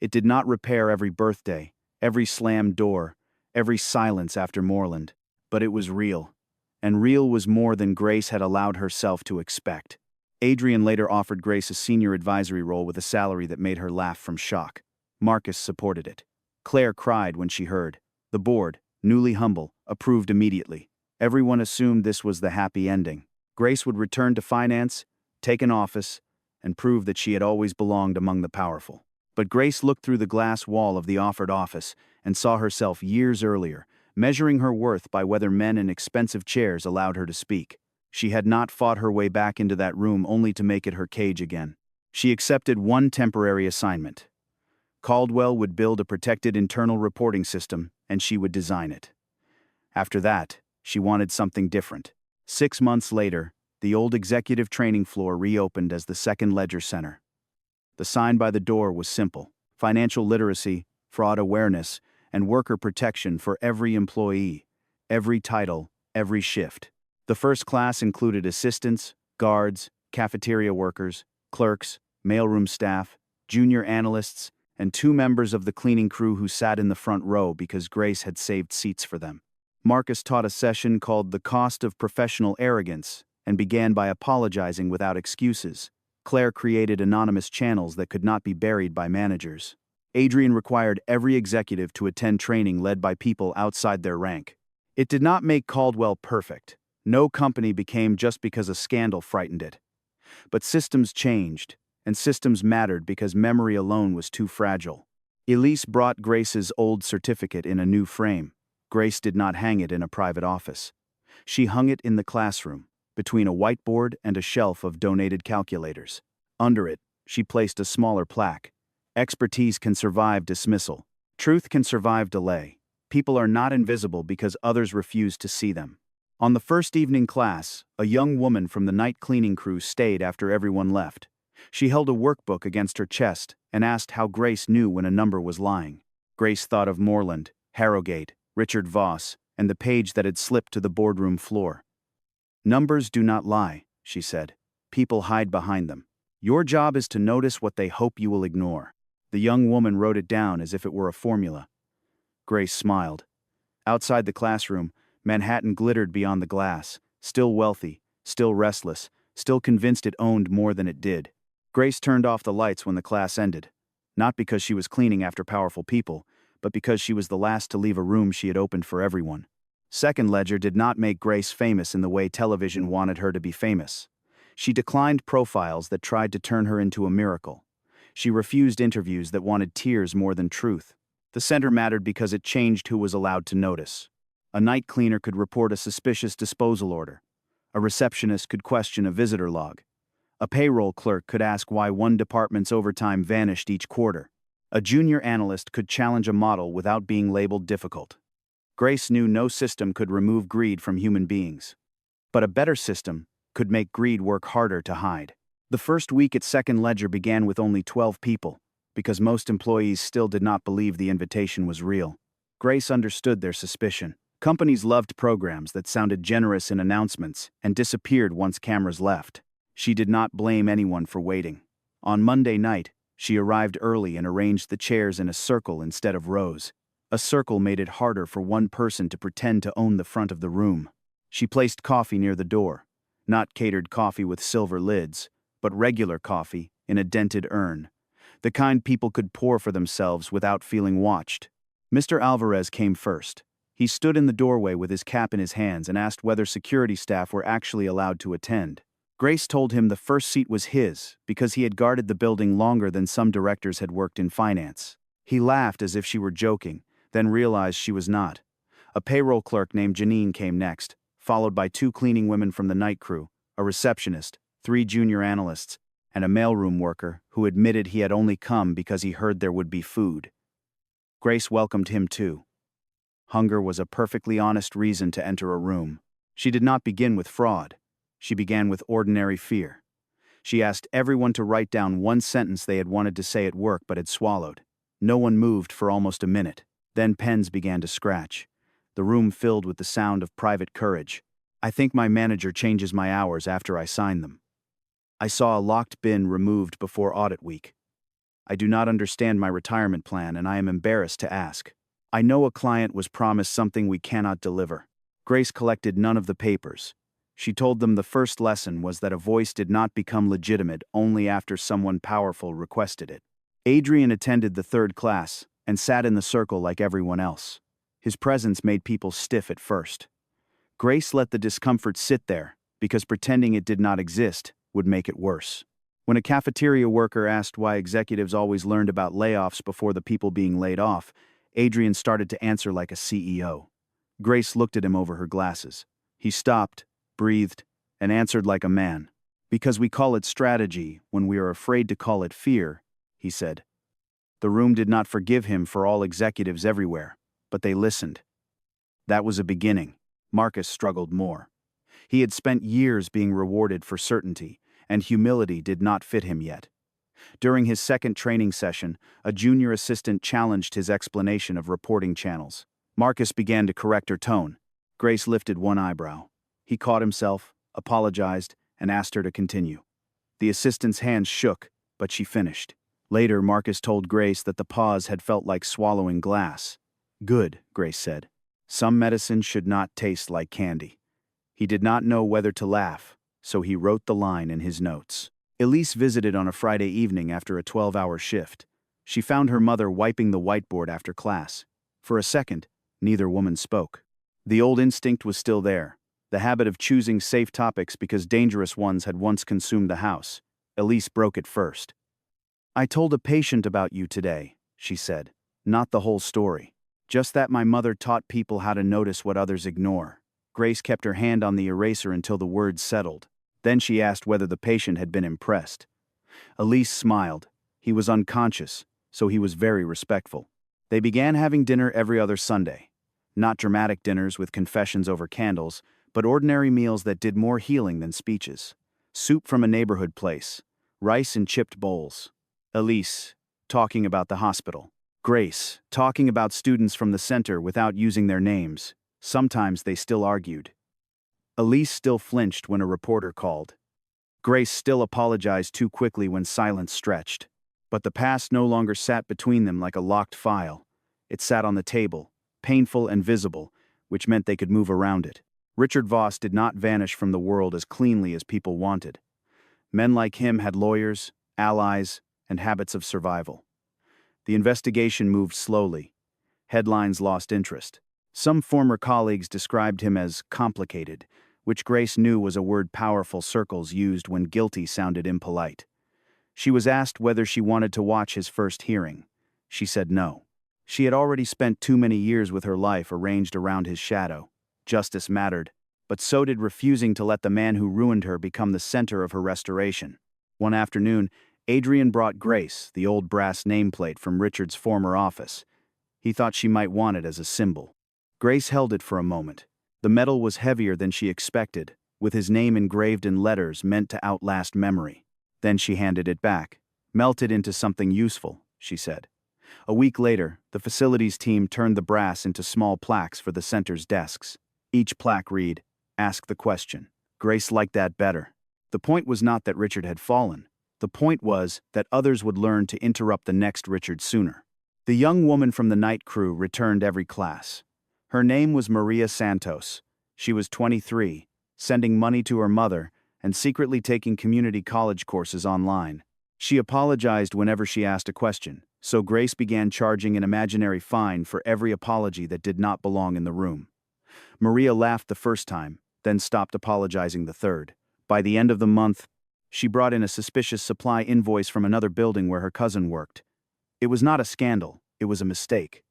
Speaker 1: It did not repair every birthday, every slammed door, every silence after Moreland, but it was real. And real was more than Grace had allowed herself to expect. Adrian later offered Grace a senior advisory role with a salary that made her laugh from shock. Marcus supported it. Claire cried when she heard. The board, newly humble, approved immediately. Everyone assumed this was the happy ending. Grace would return to finance, take an office, and prove that she had always belonged among the powerful. But Grace looked through the glass wall of the offered office and saw herself years earlier, measuring her worth by whether men in expensive chairs allowed her to speak. She had not fought her way back into that room only to make it her cage again. She accepted one temporary assignment. Caldwell would build a protected internal reporting system, and she would design it. After that, she wanted something different. 6 months later, the old executive training floor reopened as the second Ledger Center. The sign by the door was simple: financial literacy, fraud awareness, and worker protection for every employee, every title, every shift. The first class included assistants, guards, cafeteria workers, clerks, mailroom staff, junior analysts, and 2 members of the cleaning crew who sat in the front row because Grace had saved seats for them. Marcus taught a session called The Cost of Professional Arrogance and began by apologizing without excuses. Claire created anonymous channels that could not be buried by managers. Adrian required every executive to attend training led by people outside their rank. It did not make Caldwell perfect. No company became just because a scandal frightened it. But systems changed, and systems mattered because memory alone was too fragile. Elise brought Grace's old certificate in a new frame. Grace did not hang it in a private office. She hung it in the classroom, between a whiteboard and a shelf of donated calculators. Under it, she placed a smaller plaque. Expertise can survive dismissal. Truth can survive delay. People are not invisible because others refuse to see them. On the first evening class, a young woman from the night cleaning crew stayed after everyone left. She held a workbook against her chest and asked how Grace knew when a number was lying. Grace thought of Moreland, Harrogate, Richard Voss, and the page that had slipped to the boardroom floor. Numbers do not lie, she said. People hide behind them. Your job is to notice what they hope you will ignore. The young woman wrote it down as if it were a formula. Grace smiled. Outside the classroom, Manhattan glittered beyond the glass, still wealthy, still restless, still convinced it owned more than it did. Grace turned off the lights when the class ended, not because she was cleaning after powerful people, but because she was the last to leave a room she had opened for everyone. Second Ledger did not make Grace famous in the way television wanted her to be famous. She declined profiles that tried to turn her into a miracle. She refused interviews that wanted tears more than truth. The center mattered because it changed who was allowed to notice. A night cleaner could report a suspicious disposal order. A receptionist could question a visitor log. A payroll clerk could ask why one department's overtime vanished each quarter. A junior analyst could challenge a model without being labeled difficult. Grace knew no system could remove greed from human beings. But a better system could make greed work harder to hide. The first week at Second Ledger began with only 12 people, because most employees still did not believe the invitation was real. Grace understood their suspicion. Companies loved programs that sounded generous in announcements and disappeared once cameras left. She did not blame anyone for waiting. On Monday night, she arrived early and arranged the chairs in a circle instead of rows. A circle made it harder for one person to pretend to own the front of the room. She placed coffee near the door, not catered coffee with silver lids, but regular coffee in a dented urn, the kind people could pour for themselves without feeling watched. Mr. Alvarez came first. He stood in the doorway with his cap in his hands and asked whether security staff were actually allowed to attend. Grace told him the first seat was his because he had guarded the building longer than some directors had worked in finance. He laughed as if she were joking, then realized she was not. A payroll clerk named Janine came next, followed by 2 cleaning women from the night crew, a receptionist, 3 junior analysts, and a mailroom worker who admitted he had only come because he heard there would be food. Grace welcomed him too. Hunger was a perfectly honest reason to enter a room. She did not begin with fraud. She began with ordinary fear. She asked everyone to write down one sentence they had wanted to say at work but had swallowed. No one moved for almost a minute. Then pens began to scratch. The room filled with the sound of private courage. I think my manager changes my hours after I sign them. I saw a locked bin removed before audit week. I do not understand my retirement plan and I am embarrassed to ask. I know a client was promised something we cannot deliver. Grace collected none of the papers. She told them the first lesson was that a voice did not become legitimate only after someone powerful requested it. Adrian attended the third class and sat in the circle like everyone else. His presence made people stiff at first. Grace let the discomfort sit there because pretending it did not exist would make it worse. When a cafeteria worker asked why executives always learned about layoffs before the people being laid off, Adrian started to answer like a CEO. Grace looked at him over her glasses. He stopped, breathed, and answered like a man. Because we call it strategy when we are afraid to call it fear, he said. The room did not forgive him for all executives everywhere, but they listened. That was a beginning. Marcus struggled more. He had spent years being rewarded for certainty, and humility did not fit him yet. During his second training session, a junior assistant challenged his explanation of reporting channels. Marcus began to correct her tone. Grace lifted one eyebrow. He caught himself, apologized, and asked her to continue. The assistant's hands shook, but she finished. Later, Marcus told Grace that the pause had felt like swallowing glass. Good, Grace said. Some medicine should not taste like candy. He did not know whether to laugh, so he wrote the line in his notes. Elise visited on a Friday evening after a 12-hour shift. She found her mother wiping the whiteboard after class. For a second, neither woman spoke. The old instinct was still there, the habit of choosing safe topics because dangerous ones had once consumed the house. Elise broke it first. I told a patient about you today, she said. Not the whole story. Just that my mother taught people how to notice what others ignore. Grace kept her hand on the eraser until the words settled. Then she asked whether the patient had been impressed. Elise smiled. He was unconscious, so he was very respectful. They began having dinner every other Sunday. Not dramatic dinners with confessions over candles, but ordinary meals that did more healing than speeches. Soup from a neighborhood place. Rice in chipped bowls. Elise, talking about the hospital. Grace, talking about students from the center without using their names. Sometimes they still argued. Elise still flinched when a reporter called. Grace still apologized too quickly when silence stretched. But the past no longer sat between them like a locked file. It sat on the table, painful and visible, which meant they could move around it. Richard Voss did not vanish from the world as cleanly as people wanted. Men like him had lawyers, allies, and habits of survival. The investigation moved slowly. Headlines lost interest. Some former colleagues described him as complicated, which Grace knew was a word powerful circles used when guilty sounded impolite. She was asked whether she wanted to watch his first hearing. She said no. She had already spent too many years with her life arranged around his shadow. Justice mattered, but so did refusing to let the man who ruined her become the center of her restoration. One afternoon, Adrian brought Grace the old brass nameplate from Richard's former office. He thought she might want it as a symbol. Grace held it for a moment. The metal was heavier than she expected, with his name engraved in letters meant to outlast memory. Then she handed it back. Melt it into something useful, she said. A week later, the facilities team turned the brass into small plaques for the center's desks. Each plaque read, "Ask the question." Grace liked that better. The point was not that Richard had fallen. The point was that others would learn to interrupt the next Richard sooner. The young woman from the night crew returned every class. Her name was Maria Santos. She was 23, sending money to her mother, and secretly taking community college courses online. She apologized whenever she asked a question, so Grace began charging an imaginary fine for every apology that did not belong in the room. Maria laughed the first time, then stopped apologizing the third. By the end of the month, she brought in a suspicious supply invoice from another building where her cousin worked. It was not a scandal, it was a mistake.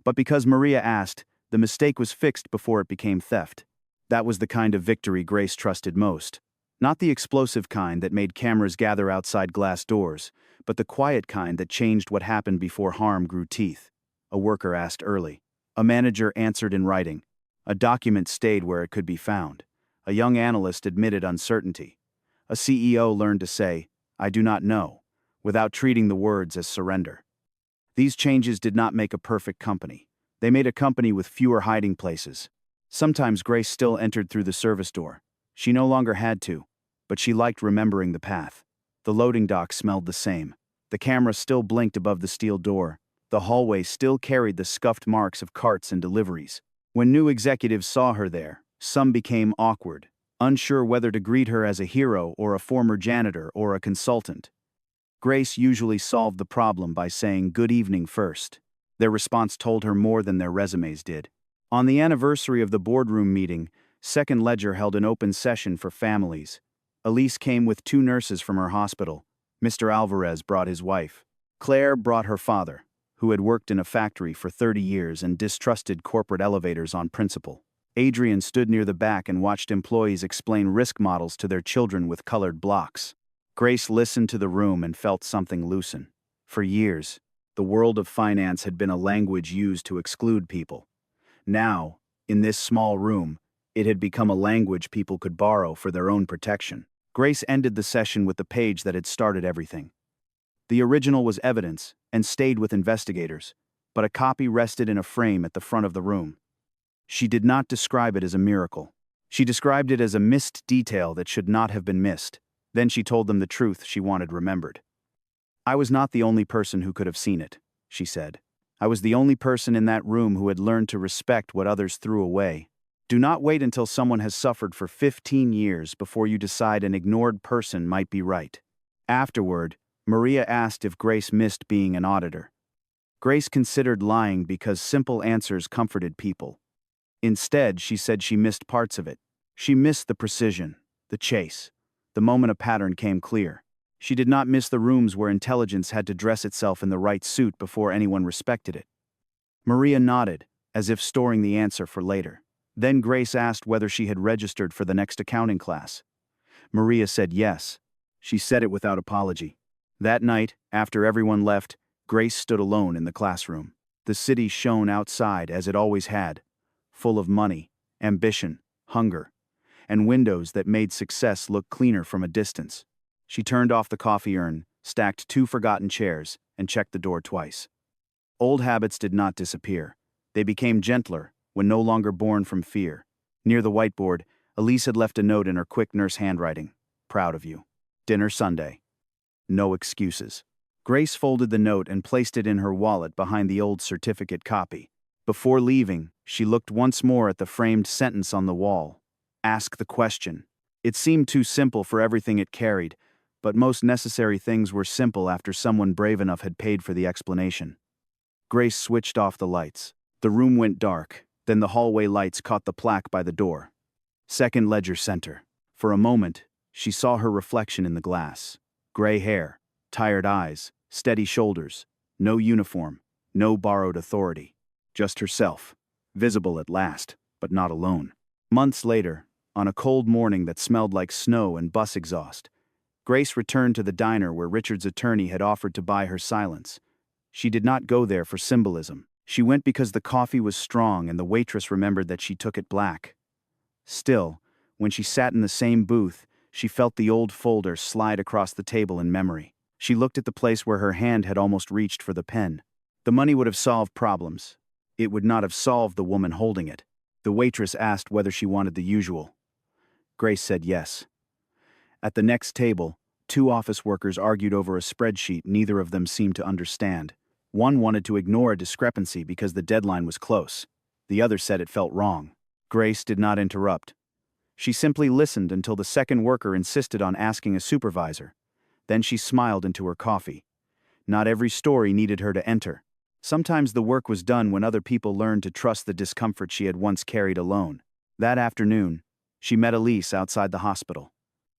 Speaker 1: But because Maria asked, the mistake was fixed before it became theft. That was the kind of victory Grace trusted most. Not the explosive kind that made cameras gather outside glass doors, but the quiet kind that changed what happened before harm grew teeth. A worker asked early, A manager answered in writing. A document stayed where it could be found. A young analyst admitted uncertainty. A CEO learned to say, "I do not know," without treating the words as surrender. These changes did not make a perfect company. They made a company with fewer hiding places. Sometimes Grace still entered through the service door. She no longer had to, but she liked remembering the path. The loading dock smelled the same. The camera still blinked above the steel door. The hallway still carried the scuffed marks of carts and deliveries. When new executives saw her there, some became awkward, unsure whether to greet her as a hero or a former janitor or a consultant. Grace usually solved the problem by saying good evening first. Their response told her more than their resumes did. On the anniversary of the boardroom meeting, Second Ledger held an open session for families. Elise came with 2 nurses from her hospital. Mr. Alvarez brought his wife. Claire brought her father, who had worked in a factory for 30 years and distrusted corporate elevators on principle. Adrian stood near the back and watched employees explain risk models to their children with colored blocks. Grace listened to the room and felt something loosen. For years, the world of finance had been a language used to exclude people. Now, in this small room, it had become a language people could borrow for their own protection. Grace ended the session with the page that had started everything. The original was evidence and stayed with investigators, but a copy rested in a frame at the front of the room. She did not describe it as a miracle. She described it as a missed detail that should not have been missed. Then she told them the truth she wanted remembered. "I was not the only person who could have seen it," she said. "I was the only person in that room who had learned to respect what others threw away. Do not wait until someone has suffered for 15 years before you decide an ignored person might be right." Afterward, Maria asked if Grace missed being an auditor. Grace considered lying because simple answers comforted people. Instead, she said she missed parts of it. She missed the precision, the chase, the moment a pattern came clear. She did not miss the rooms where intelligence had to dress itself in the right suit before anyone respected it. Maria nodded, as if storing the answer for later. Then Grace asked whether she had registered for the next accounting class. Maria said yes. She said it without apology. That night, after everyone left, Grace stood alone in the classroom. The city shone outside as it always had, full of money, ambition, hunger, and windows that made success look cleaner from a distance. She turned off the coffee urn, stacked 2 forgotten chairs, and checked the door twice. Old habits did not disappear. They became gentler, when no longer born from fear. Near the whiteboard, Elise had left a note in her quick nurse handwriting. "Proud of you. Dinner Sunday. No excuses." Grace folded the note and placed it in her wallet behind the old certificate copy. Before leaving, she looked once more at the framed sentence on the wall. "Ask the question." It seemed too simple for everything it carried, but most necessary things were simple after someone brave enough had paid for the explanation. Grace switched off the lights. The room went dark. Then the hallway lights caught the plaque by the door. Second Ledger Center. For a moment, she saw her reflection in the glass. Gray hair, tired eyes, steady shoulders, no uniform, no borrowed authority. Just herself, visible at last, but not alone. Months later, on a cold morning that smelled like snow and bus exhaust, Grace returned to the diner where Richard's attorney had offered to buy her silence. She did not go there for symbolism. She went because the coffee was strong and the waitress remembered that she took it black. Still, when she sat in the same booth, she felt the old folder slide across the table in memory. She looked at the place where her hand had almost reached for the pen. The money would have solved problems. It would not have solved the woman holding it. The waitress asked whether she wanted the usual. Grace said yes. At the next table, 2 office workers argued over a spreadsheet neither of them seemed to understand. One wanted to ignore a discrepancy because the deadline was close. The other said it felt wrong. Grace did not interrupt. She simply listened until the second worker insisted on asking a supervisor. Then she smiled into her coffee. Not every story needed her to enter. Sometimes the work was done when other people learned to trust the discomfort she had once carried alone. That afternoon, she met Elise outside the hospital.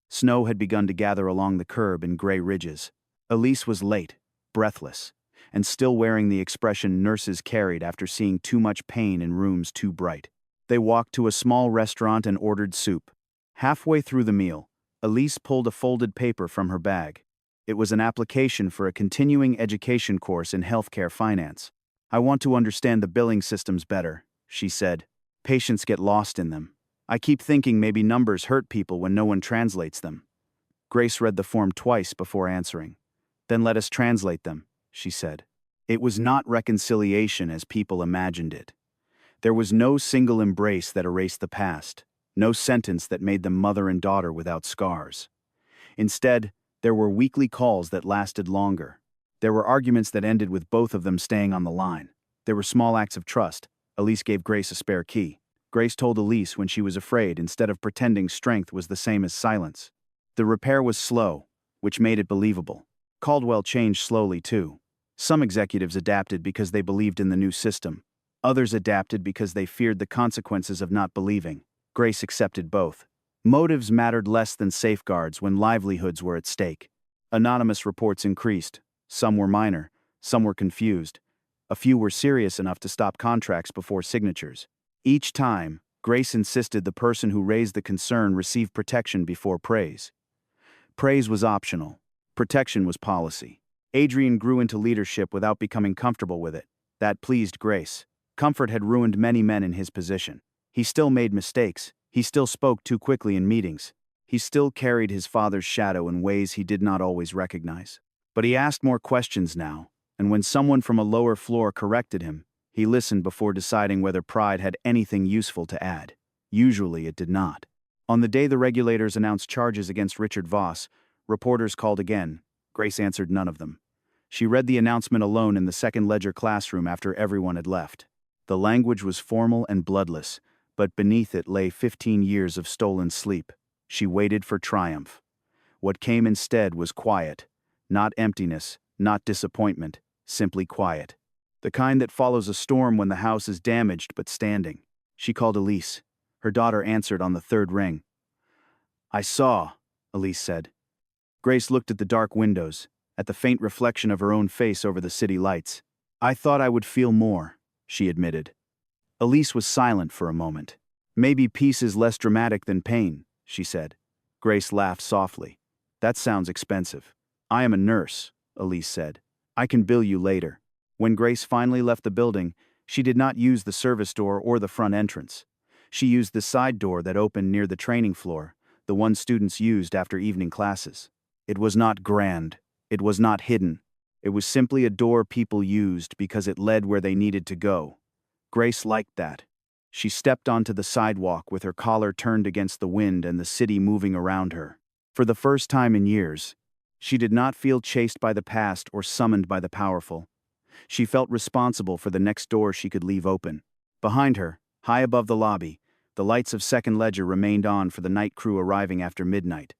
Speaker 1: Snow had begun to gather along the curb in gray ridges. Elise was late, breathless, and still wearing the expression nurses carried after seeing too much pain in rooms too bright. They walked to a small restaurant and ordered soup. Halfway through the meal, Elise pulled a folded paper from her bag. It was an application for a continuing education course in healthcare finance. I want to understand the billing systems better, she said. Patients get lost in them. I keep thinking maybe numbers hurt people when no one translates them. Grace read the form twice before answering. Then let us translate them, she said. It was not reconciliation as people imagined it. There was no single embrace that erased the past, no sentence that made them mother and daughter without scars. Instead, there were weekly calls that lasted longer. There were arguments that ended with both of them staying on the line. There were small acts of trust. Elise gave Grace a spare key. Grace told Elise when she was afraid instead of pretending strength was the same as silence. The repair was slow, which made it believable. Caldwell changed slowly too. Some executives adapted because they believed in the new system. Others adapted because they feared the consequences of not believing. Grace accepted both. Motives mattered less than safeguards when livelihoods were at stake. Anonymous reports increased. Some were minor, some were confused. A few were serious enough to stop contracts before signatures. Each time, Grace insisted the person who raised the concern receive protection before praise. Praise was optional. Protection was policy. Adrian grew into leadership without becoming comfortable with it. That pleased Grace. Comfort had ruined many men in his position. He still made mistakes. He still spoke too quickly in meetings. He still carried his father's shadow in ways he did not always recognize. But he asked more questions now, and when someone from a lower floor corrected him, he listened before deciding whether pride had anything useful to add. Usually it did not. On the day the regulators announced charges against Richard Voss, reporters called again. Grace answered none of them. She read the announcement alone in the second ledger classroom after everyone had left. The language was formal and bloodless, but beneath it lay 15 years of stolen sleep. She waited for triumph. What came instead was quiet. Not emptiness, not disappointment, simply quiet. The kind that follows a storm when the house is damaged but standing. She called Elise. Her daughter answered on the third ring. I saw, Elise said. Grace looked at the dark windows, at the faint reflection of her own face over the city lights. I thought I would feel more, she admitted. Elise was silent for a moment. Maybe peace is less dramatic than pain, she said. Grace laughed softly. That sounds expensive. I am a nurse, Elise said. I can bill you later. When Grace finally left the building, she did not use the service door or the front entrance. She used the side door that opened near the training floor, the one students used after evening classes. It was not grand. It was not hidden. It was simply a door people used because it led where they needed to go. Grace liked that. She stepped onto the sidewalk with her collar turned against the wind and the city moving around her. For the first time in years, she did not feel chased by the past or summoned by the powerful. She felt responsible for the next door she could leave open. Behind her, high above the lobby, the lights of Second Ledger remained on for the night crew arriving after midnight.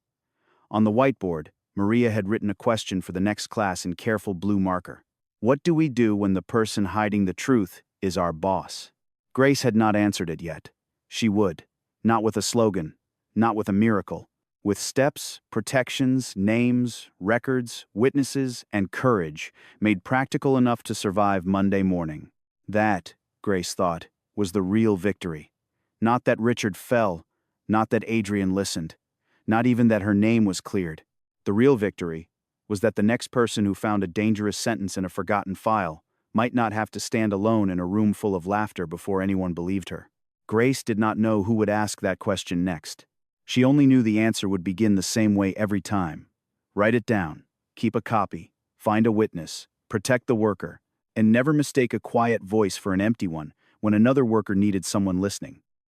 Speaker 1: On the whiteboard, Maria had written a question for the next class in careful blue marker. What do we do when the person hiding the truth is our boss? Grace had not answered it yet. She would. Not with a slogan. Not with a miracle. With steps, protections, names, records, witnesses, and courage made practical enough to survive Monday morning. That, Grace thought, was the real victory. Not that Richard fell, not that Adrian listened, not even that her name was cleared. The real victory was that the next person who found a dangerous sentence in a forgotten file might not have to stand alone in a room full of laughter before anyone believed her. Grace did not know who would ask that question next. She only knew the answer would begin the same way every time. Write it down, keep a copy, find a witness, protect the worker, and never mistake a quiet voice for an empty one when another worker needed someone listening.